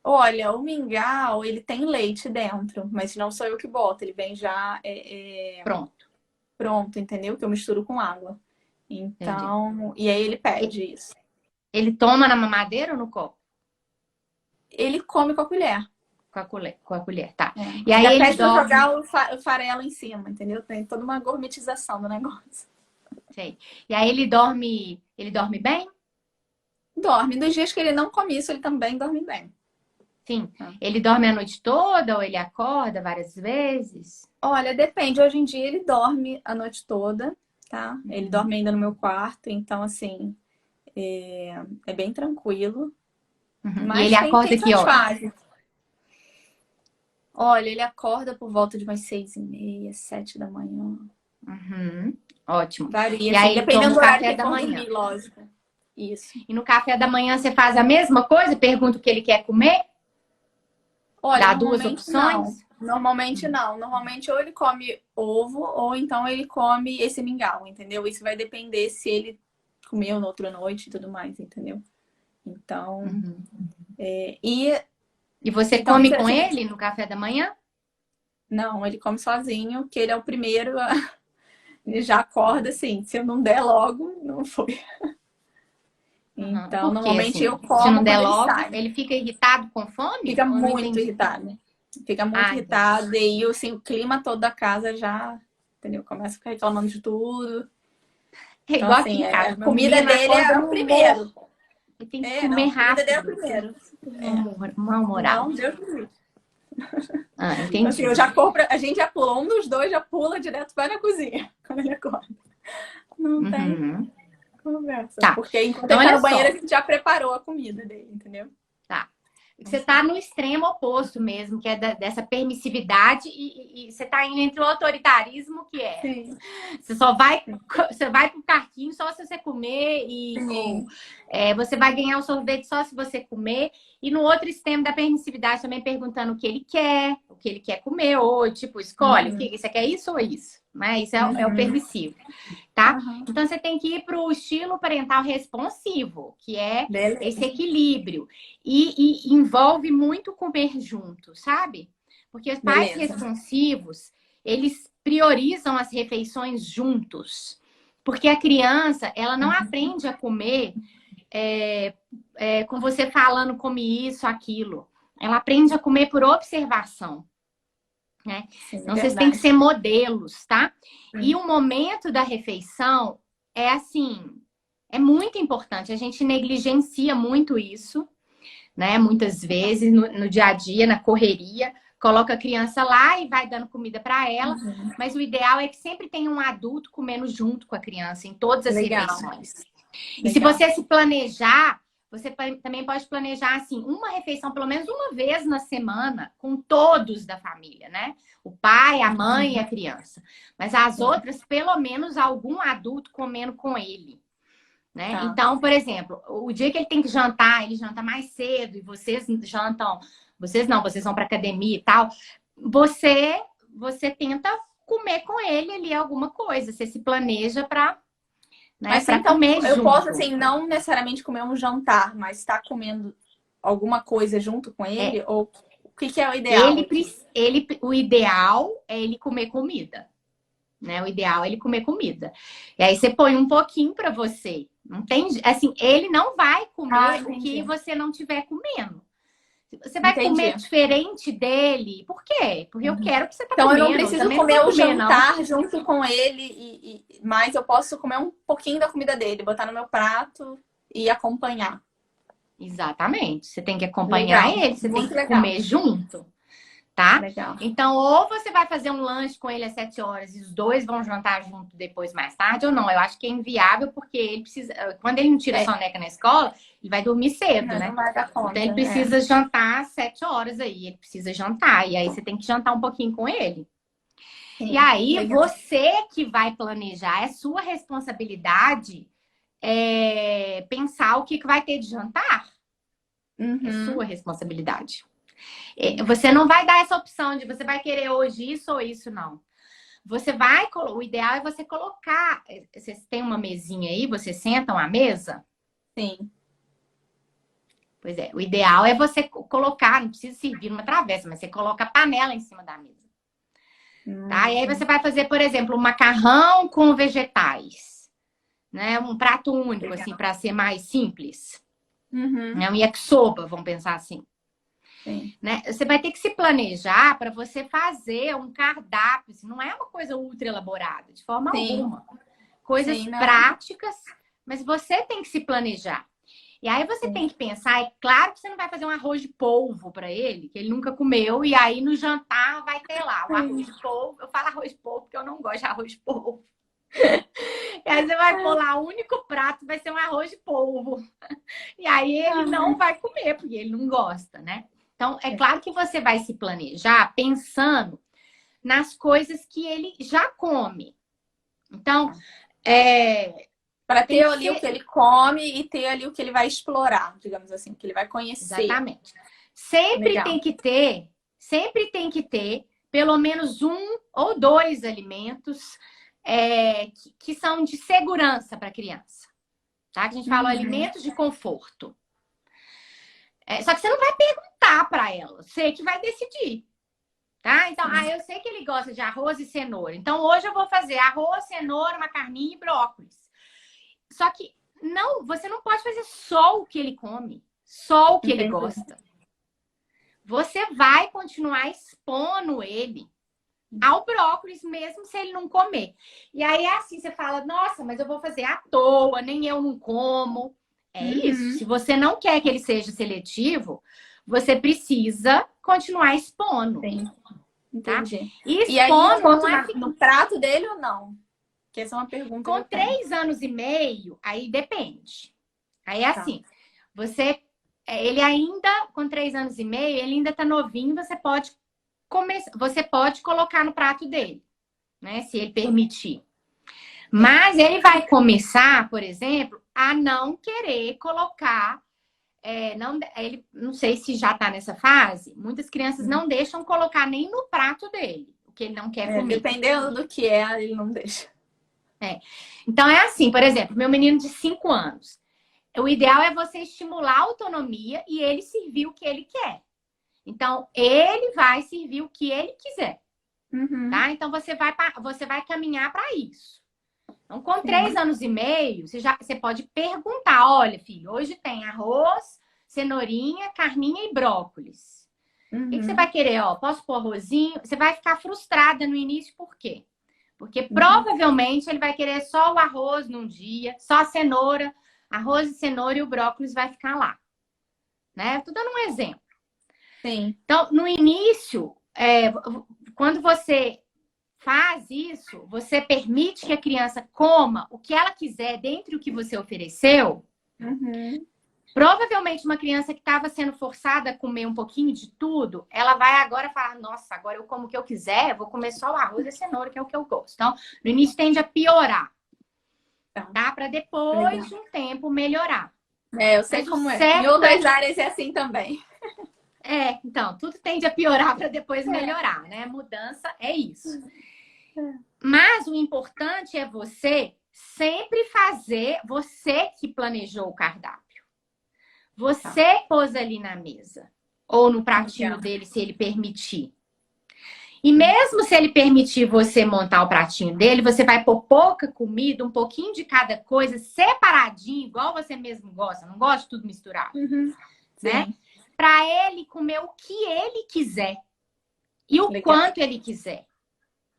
Olha, o mingau, ele tem leite dentro, mas não sou eu que boto. Ele vem já Pronto, pronto, entendeu? Que eu misturo com água. entendi. Então, e aí ele E- pede isso. Ele toma na mamadeira ou no copo? Ele come com a colher. Com a colher, tá. É. E aí Já ele pede pra dorme, jogar o farelo em cima, entendeu? Tem toda uma gourmetização do negócio. sei. E aí ele dorme bem? Dorme. Dos dias que ele não come isso, ele também dorme bem. Sim. Tá? Ele dorme a noite toda ou ele acorda várias vezes? Olha, depende. Hoje em dia ele dorme a noite toda, tá? Ele Uhum. dorme ainda no meu quarto, então assim, é bem tranquilo. Uhum. E ele Mas tem acorda que suas horas? fases. Olha, ele acorda por volta de umas 6:30, 7 da manhã. Uhum. Ótimo. Varia, E assim, aí ele dependendo toma o do horário que café ele da for manhã. dormir, lógico. Isso. E no café da manhã você faz a mesma coisa? Pergunta o que ele quer comer? Olha, Dá duas normalmente não. opções? Normalmente Hum. não. Normalmente ou ele come ovo ou então ele come esse mingau, entendeu? Isso vai depender se ele comeu na outra noite e tudo mais, entendeu? Então, Uhum. e E você então, come com assim, ele no café da manhã? não, ele come sozinho, que ele é o primeiro, ele já acorda assim, se eu não der logo, não foi. Uhum. Então, Por quê, normalmente eu assim? Se não como der quando ele logo, sai. ele fica irritado com fome? Fica Eu não muito entendi. irritado. Fica muito Ah, entendi. irritado. E aí, assim, o clima todo da casa já, entendeu? Começa a ficar reclamando de tudo. É Então, igual aqui assim, em casa. a comida Combina, dele acorda é o no humor. primeiro. Ele tem que Não, comer a comida dele é o rápido, primeiro. É. mal-humorado. Não, Deus me livre. Ah, Assim, entendi. a gente já pula, um dos dois já pula direto, vai na cozinha quando ele acorda. Não tem Uhum. conversa. Tá. Porque enquanto Então, ele tá olha no banheiro, a só. gente já preparou a comida dele, entendeu? Tá. Então, Você está no extremo oposto mesmo, que é dessa permissividade, e você está indo entre o autoritarismo, que é sim, você vai pro parquinho só se você comer, ou sim. você vai ganhar o sorvete só se você comer, e no outro extremo da permissividade também perguntando o que ele quer comer, ou tipo, escolhe, o Uhum, que você quer isso ou isso? Mas isso é o uhum, permissivo, tá? uhum. Então você tem que ir para o estilo parental responsivo, que é esse Beleza. equilíbrio. E envolve muito comer junto, sabe? Porque os pais Beleza. responsivos, eles priorizam as refeições juntos. Porque a criança, ela não Uhum. aprende a comer com você falando come isso, aquilo. ela aprende a comer por observação, né? Sim, Então, vocês têm que ser modelos, tá? E Sim. o momento da refeição é assim, é muito importante. A gente negligencia muito isso, né? Muitas vezes no dia a dia, na correria, coloca a criança lá e vai dando comida para ela, mas o ideal é que sempre tenha um adulto comendo junto com a criança em todas as Legal. refeições. E Legal. se você se planejar, você também pode planejar assim, uma refeição pelo menos uma vez na semana com todos da família, né? O pai, a mãe e a criança. Mas as outras, pelo menos algum adulto comendo com ele. Né? Tá. Então, por exemplo, o dia que ele tem que jantar, ele janta mais cedo e vocês jantam, vocês vão para academia e tal. Você tenta comer com ele ali alguma coisa, você se planeja para, né, Mas para então, comer eu junto. posso assim não necessariamente comer um jantar, mas estar comendo alguma coisa junto com ele, ou o que é o ideal? O ideal é ele comer comida. Né? O ideal é ele comer comida. E aí você põe um pouquinho para você. Não tem, assim, ele não vai comer o que você não tiver comendo. Você vai comer diferente dele. Por quê? Porque eu quero que você tá comendo. Então eu não preciso comer o jantar junto com ele, mas eu posso comer um pouquinho da comida dele, botar no meu prato e acompanhar. Exatamente. Você tem que acompanhar ele, você tem que comer junto. Tá? Legal. Então, ou você vai fazer um lanche com ele às 7 horas e os dois vão jantar junto depois mais tarde, ou não. Eu acho que é inviável, porque ele precisa. Quando ele não tira soneca na escola, ele vai dormir cedo, né? Não vai dar conta, então ele precisa jantar às 7 horas aí. Ele precisa jantar. E aí você tem que jantar um pouquinho com ele. Sim, e aí, você que vai planejar, é sua responsabilidade pensar o que vai ter de jantar. É sua responsabilidade. Você não vai dar essa opção de você vai querer hoje isso ou isso, não. O ideal é você colocar. Vocês têm uma mesinha aí, vocês sentam à mesa? Sim. Pois é, o ideal é você colocar, não precisa servir numa travessa, mas você coloca a panela em cima da mesa. Tá? E aí você vai fazer, por exemplo, um macarrão com vegetais. Né? Um prato único, assim, para ser mais simples. Né? Um yakisoba, vamos pensar assim. Né? Você vai ter que se planejar para você fazer um cardápio. Assim, não é uma coisa ultra elaborada, de forma alguma. Coisas práticas, mas você tem que se planejar. E aí você tem que pensar, é claro que você não vai fazer um arroz de polvo para ele, que ele nunca comeu, e aí no jantar vai ter lá o arroz de polvo. Eu falo arroz de polvo porque eu não gosto de arroz de polvo. E aí você vai pôr lá, o único prato vai ser um arroz de polvo. E aí ele não vai comer, porque ele não gosta, né? Então, é claro que você vai se planejar pensando nas coisas que ele já come. Então, para ter ali o que ele come e ter ali o que ele vai explorar, digamos assim, o que ele vai conhecer. Exatamente. Sempre tem que ter pelo menos 1 ou 2 alimentos que são de segurança para a criança. Tá? Que a gente fala alimentos de conforto. Só que você não vai perguntar para ela, você que vai decidir. Tá? Então, eu sei que ele gosta de arroz e cenoura. Então, hoje eu vou fazer arroz, cenoura, uma carninha e brócolis. Só que você não pode fazer só o que ele come, só o que ele gosta. Você vai continuar expondo ele ao brócolis, mesmo se ele não comer. E aí é assim, você fala, nossa, mas eu vou fazer à toa, nem eu não como. É isso. Se você não quer que ele seja seletivo, você precisa continuar expondo. Sim. Entendi. Tá? E aí, no prato dele ou não? Que essa é uma pergunta. Com 3 anos e meio, aí depende. Aí é assim, ele ainda, com 3 anos e meio, ele ainda tá novinho, você pode colocar no prato dele, né? Se ele permitir. Mas ele vai começar, por exemplo, a não querer colocar. Não sei se já tá nessa fase. Muitas crianças não deixam colocar nem no prato dele o que ele não quer comer. Dependendo do que ele não deixa. Então é assim, por exemplo, meu menino de 5 anos. O ideal é você estimular a autonomia e ele servir o que ele quer. Então, ele vai servir o que ele quiser. Tá? Então, você vai caminhar para isso. Então, com 3 anos e meio, você pode perguntar, olha, filho, hoje tem arroz, cenourinha, carninha e brócolis. O que você vai querer? Ó, posso pôr arrozinho? Você vai ficar frustrada no início, por quê? Porque provavelmente ele vai querer só o arroz num dia, só a cenoura, arroz e cenoura e o brócolis vai ficar lá. Né? Tô dando um exemplo. Sim. Então, no início, quando você faz isso, você permite que a criança coma o que ela quiser dentro do que você ofereceu. Provavelmente uma criança que estava sendo forçada a comer um pouquinho de tudo, ela vai agora falar, nossa, agora eu como o que eu quiser, eu vou comer só o arroz e a cenoura, que é o que eu gosto. Então, no início tende a piorar, tá? Para depois de um tempo melhorar. Eu sei como é. Em outras áreas é assim também. Então, tudo tende a piorar para depois melhorar, né? Mudança é isso. Mas o importante é você sempre fazer, você que planejou o cardápio. Você pôs ali na mesa. Ou no pratinho dele, se ele permitir. E mesmo se ele permitir você montar o pratinho dele, você vai pôr pouca comida, um pouquinho de cada coisa, separadinho, igual você mesmo gosta. Não gosta de tudo misturado. Né? Para ele comer o que ele quiser. E o quanto ele quiser.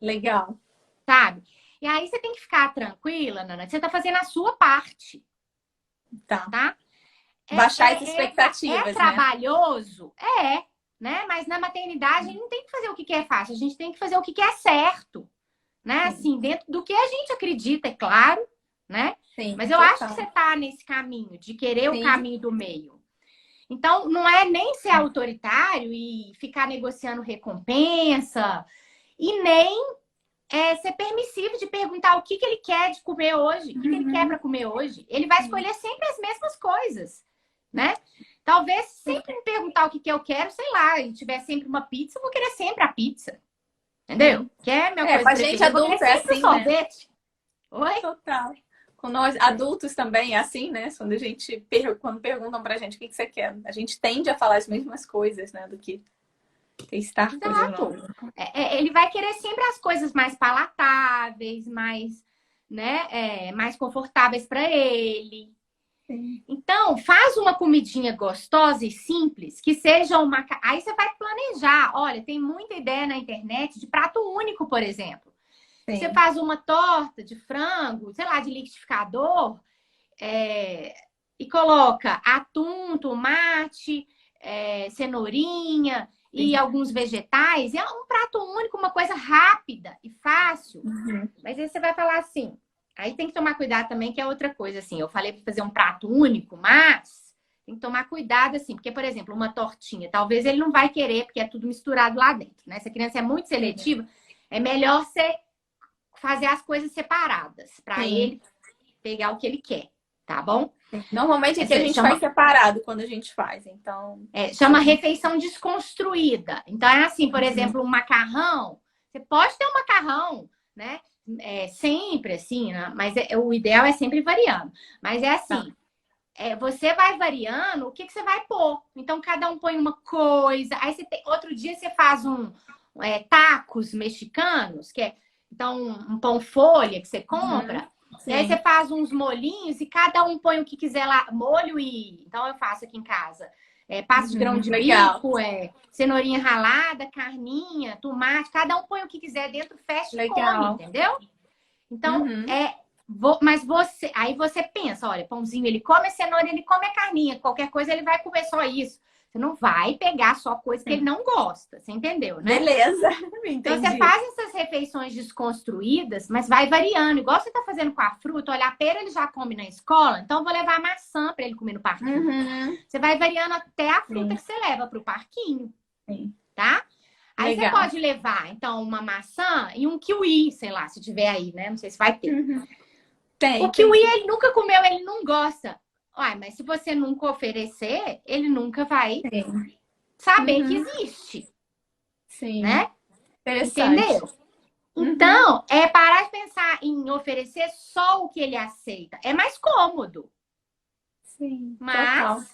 Legal. Sabe? E aí você tem que ficar tranquila, Nana, que você tá fazendo a sua parte. Tá? Baixar as expectativas, né? Trabalhoso? Né? Mas na maternidade a gente não tem que fazer o que é fácil, a gente tem que fazer o que é certo. Né? Assim, dentro do que a gente acredita, é claro, né? Mas eu acho que você tá nesse caminho, de querer o caminho do meio. Então, não é nem ser autoritário e ficar negociando recompensa, e nem ser permissivo de perguntar o que ele quer de comer hoje, o que ele quer para comer hoje. Ele vai escolher sempre as mesmas coisas, né? Talvez sempre me perguntar o que eu quero, sei lá, e tiver sempre uma pizza, eu vou querer sempre a pizza. Entendeu? Quer minha coisa com a gente adulta é assim, sorvete. Né? Oi? Total. Com nós adultos também é assim, né? Quando perguntam pra gente o que você quer, a gente tende a falar as mesmas coisas, né? Do que testar coisas novas. Ele vai querer sempre as coisas mais palatáveis, mais, né, mais confortáveis para ele. Então, faz uma comidinha gostosa e simples, que seja uma... Aí você vai planejar. Olha, tem muita ideia na internet de prato único, por exemplo. Você faz uma torta de frango, sei lá, de liquidificador, e coloca atum, tomate, cenourinha e alguns vegetais. É um prato único, uma coisa rápida e fácil. Mas aí você vai falar assim... Aí tem que tomar cuidado também, que é outra coisa, assim. Eu falei para fazer um prato único, mas tem que tomar cuidado, assim. Porque, por exemplo, uma tortinha, talvez ele não vai querer, porque é tudo misturado lá dentro, né? Se a criança é muito seletiva, é melhor você fazer as coisas separadas, para ele pegar o que ele quer, tá bom? Normalmente aqui a gente faz separado quando a gente faz, então... chama refeição desconstruída. Então, é assim, por exemplo, um macarrão. Você pode ter um macarrão, né? Sempre assim, né? Mas o ideal é sempre variando. Mas é assim, você vai variando, o que você vai pôr? Então, cada um põe uma coisa. Aí outro dia você faz tacos mexicanos, que é então um pão folha que você compra. E aí você faz uns molhinhos e cada um põe o que quiser lá. Molho então eu faço aqui em casa. Passo de grão de bico, cenourinha ralada, carninha, tomate. Cada um põe o que quiser dentro, fecha e come, entendeu? Então, mas aí você pensa, olha, pãozinho, ele come a cenoura, ele come a carninha. Qualquer coisa ele vai comer só isso. Você não vai pegar só coisa que ele não gosta. Você entendeu, né? Beleza, entendi. Então, você faz essas refeições desconstruídas, mas vai variando. Igual você tá fazendo com a fruta. Olha, a pera ele já come na escola, então eu vou levar a maçã para ele comer no parquinho. Você vai variando até a fruta que você leva pro parquinho. Tá? Aí você pode levar, então, uma maçã e um kiwi, sei lá, se tiver aí, né? Não sei se vai ter. O kiwi, ele nunca comeu, ele não gosta. Uai, mas se você nunca oferecer, ele nunca vai saber que existe. Né? Entendeu? Então, parar de pensar em oferecer só o que ele aceita. É mais cômodo. Mas...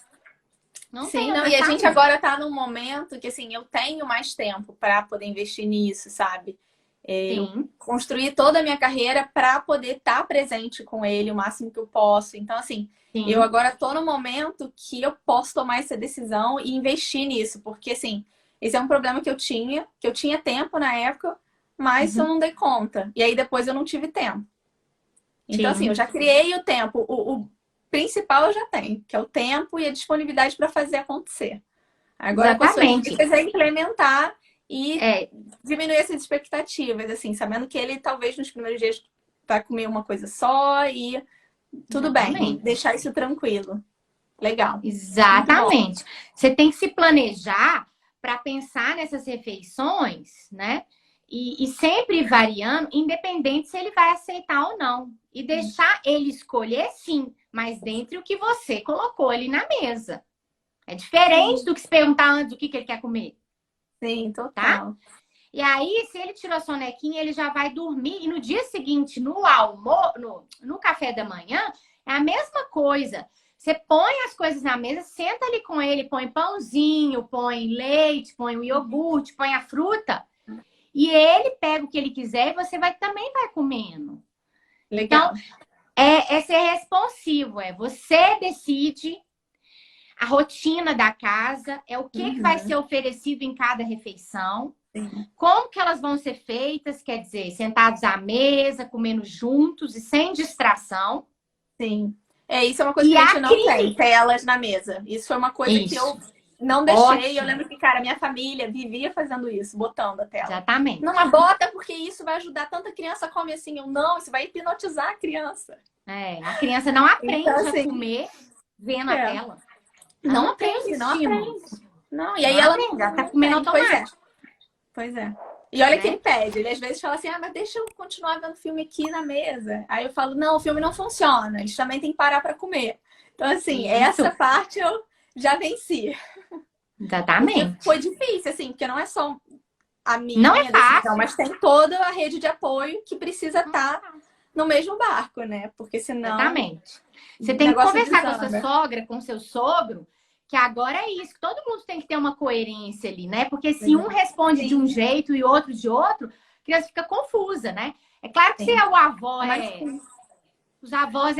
E a gente agora tá num momento que, assim, eu tenho mais tempo para poder investir nisso, sabe? Eu construir toda a minha carreira para poder estar presente com ele o máximo que eu posso. Então, assim, eu agora tô no momento que eu posso tomar essa decisão e investir nisso. Porque, assim, Esse é um problema que eu tinha tempo na época, mas eu não dei conta. E aí depois eu não tive tempo. Então, assim, eu Sim, já criei o tempo. O principal eu já tenho, que é o tempo e a disponibilidade para fazer acontecer. Agora, com as suas exatamente. dicas, é implementar e É, diminuir essas expectativas, assim, sabendo que ele talvez nos primeiros dias vai comer uma coisa só e tudo bem, exatamente. deixar isso tranquilo. Legal. Muito bom. Exatamente. Você tem que se planejar para pensar nessas refeições, né? E sempre variando, independente se ele vai aceitar ou não. E deixar ele escolher, sim, mas dentro do que você colocou ali na mesa. É diferente Sim, do que se perguntar antes o que ele quer comer, sim, tá? total. E aí, se ele tirou a sonequinha, ele já vai dormir. E no dia seguinte, no almoço, no café da manhã, é a mesma coisa. Você põe as coisas na mesa, senta ali com ele, põe pãozinho, põe leite, põe o iogurte, põe a fruta. E ele pega o que ele quiser e você também vai comendo. Então, Legal. é ser responsivo. Você decide a rotina da casa, é o que vai ser Uhum. oferecido em cada refeição. Sim. Como que elas vão ser feitas? Quer dizer, sentados à mesa, comendo juntos e sem distração. Sim. É, isso é uma coisa E que a a gente não tem, crise. telas na mesa. Isso foi uma coisa que eu Isso. não deixei. Eu Ótimo. lembro que, cara, minha família vivia fazendo isso, botando a tela. Não, Exatamente. mas bota porque isso vai ajudar. Tanta criança come assim. Eu, não, isso vai hipnotizar a criança. A criança não Então, aprende a assim, comer vendo a é, tela. Ela não não tem esse aprende, não estímulo. aprende. Não, e Não aí ela aprende, ela não, tá não comendo tem. Pois é, automático, pois é. E olha que ele né? pede. Ele às vezes fala assim, ah, mas deixa eu continuar vendo filme aqui na mesa. Aí eu falo, não, o filme não funciona. Eles também têm que parar para comer. Então, assim, essa Isso. parte eu já venci. Porque Exatamente. foi difícil, assim, porque não é só a Não é minha decisão, fácil. mas tem toda a rede de apoio que precisa Não é estar fácil. no mesmo barco, né? Porque senão Exatamente. Você o tem que negócio conversar com a sua desanda. sogra, com o seu sogro, que agora é isso, que todo mundo tem que ter uma coerência ali, né? Porque se um Legal. responde de um Sim, jeito e outro de outro, a criança fica confusa, né? É claro que se sim. o avó É mais os avós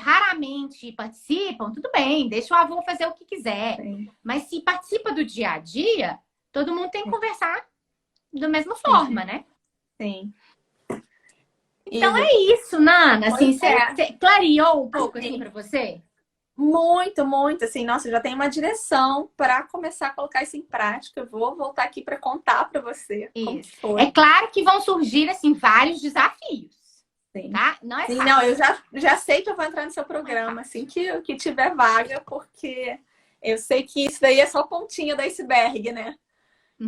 raramente participam, tudo bem, deixa o avô fazer o que quiser. sim, Mas se participa do dia a dia, todo mundo tem que conversar da mesma sim, forma, né? sim. Então Isa, é isso, Nana. Assim, pois você é. clareou um pouco assim Assim, para você? muito, muito, assim, nossa, já tem uma direção para começar a colocar isso em prática. Eu vou voltar aqui para contar para você como que Isso. É foi. claro que vão surgir assim vários desafios, Sim. tá? Não é Sim, não, eu fácil. já sei que eu vou entrar no seu Não é programa fácil. assim que tiver vaga, porque eu sei que isso daí é só a pontinha do iceberg, né?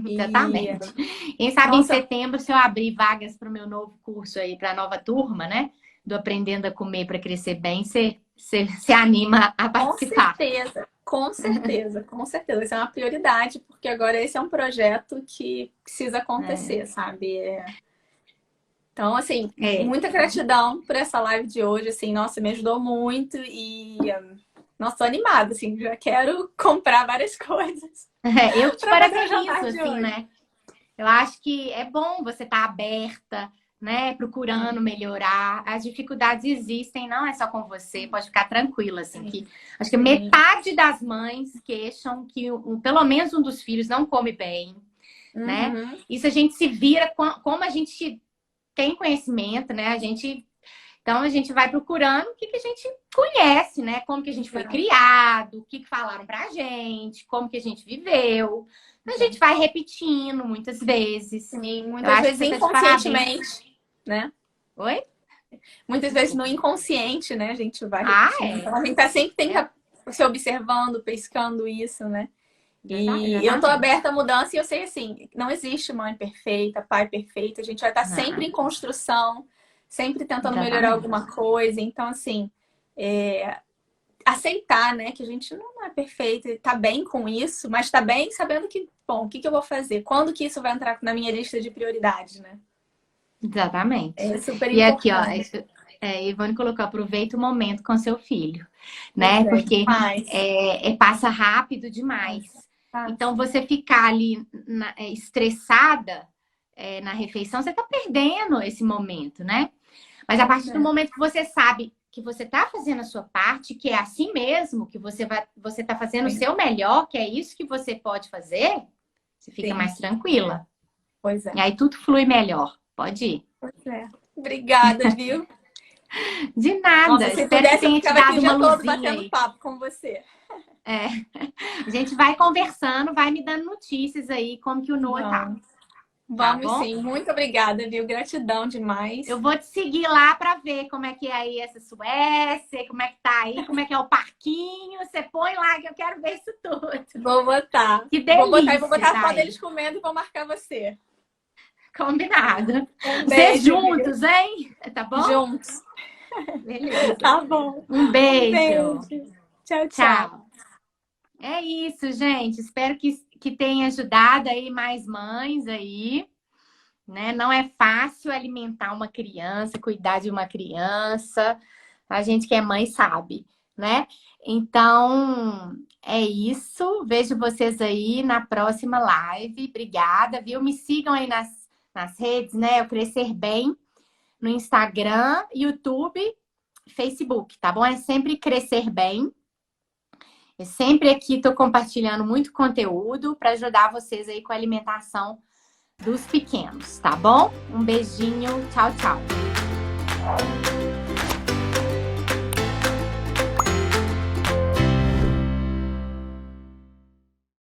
E, Exatamente. Quem sabe em nossa, setembro, se eu abrir vagas para o meu novo curso aí, para a nova turma, né? Do Aprendendo a Comer para Crescer Bem, você se anima a com participar. certeza, com certeza, com certeza. Isso é uma prioridade, porque agora esse é um projeto que precisa acontecer, sabe? Então, assim, É, muita gratidão por essa live de hoje, assim, nossa, me ajudou muito nossa, tô animada, assim, já quero comprar várias coisas eu que te para fazer o parabenizo, jantar de assim, hoje. né? Eu acho que é bom você estar aberta, né? Procurando Sim, melhorar. As dificuldades existem, não é só com você, pode ficar tranquila, assim, que sim, acho que sim. metade das mães queixam que pelo menos um dos filhos não come bem, né? Uhum, Isso a gente se vira como a gente tem conhecimento, né? Então a gente vai procurando o que, que a gente conhece, né? Como que a gente foi exato, criado, o que, que falaram pra gente, como que a gente viveu. A gente exato. vai repetindo muitas vezes. Sim, Eu muitas acho que vezes você tá de parabéns. inconscientemente, né? Oi? Muitas vezes no Desculpa. inconsciente, né? A gente vai Ah, repetindo. é. Então a gente tá sempre tem que É, se observando, pescando isso, né? E eu tô exatamente. aberta à mudança e eu sei assim, não existe mãe perfeita, pai perfeito, a gente vai estar sempre Não, em construção, sempre tentando melhorar exatamente. alguma coisa. Então, assim, aceitar, né, que a gente não é perfeito e tá bem com isso, mas tá bem sabendo que, bom, o que que eu vou fazer? Quando que isso vai entrar na minha lista de prioridades, né? Exatamente. É super E aqui, ó, importante. Ivone colocou, aproveita o momento com seu filho, Pois né? é, Porque demais. passa rápido demais. Então, Passa. você ficar ali estressada na refeição, você tá perdendo esse momento, né? Mas a Pois partir do é. momento que você sabe que você tá fazendo a sua parte, que é assim mesmo, que você tá fazendo o seu melhor, que é isso que você pode fazer, Você fica Sim. mais tranquila. Pois é. E aí tudo flui melhor. Pode ir. Pois é. Obrigada, viu? De nada. Nossa, se Espero que pudesse, eu tenha te ficava aqui dado o uma dia todo luzinha batendo aí. papo com você. É. A gente vai conversando, vai me dando notícias aí, como que o Noah tá. Tá Vamos bom? sim. Muito obrigada, viu? Gratidão demais. Eu vou te seguir lá para ver como é que é aí essa Suécia, como é que tá aí, como é que é o parquinho. Você põe lá que eu quero ver isso tudo. Vou botar. Que delícia, Vou botar a foto Thaís. deles comendo e vou marcar você. Combinado. Um Vocês beijo, juntos, hein? Tá bom? Juntos. Beleza. Tá bom. Um Um beijo. beijo. Tchau, tchau. Tchau. É isso, gente. Espero que tenha ajudado aí mais mães aí, né? Não é fácil alimentar uma criança, cuidar de uma criança. A gente que é mãe sabe, né? Então, é isso. Vejo vocês aí na próxima live. Obrigada, viu? Me sigam aí nas redes, né? Eu Crescer Bem no Instagram, YouTube, Facebook, tá bom? É sempre Crescer Bem. Eu sempre aqui estou compartilhando muito conteúdo para ajudar vocês aí com a alimentação dos pequenos, tá bom? Um beijinho, tchau, tchau.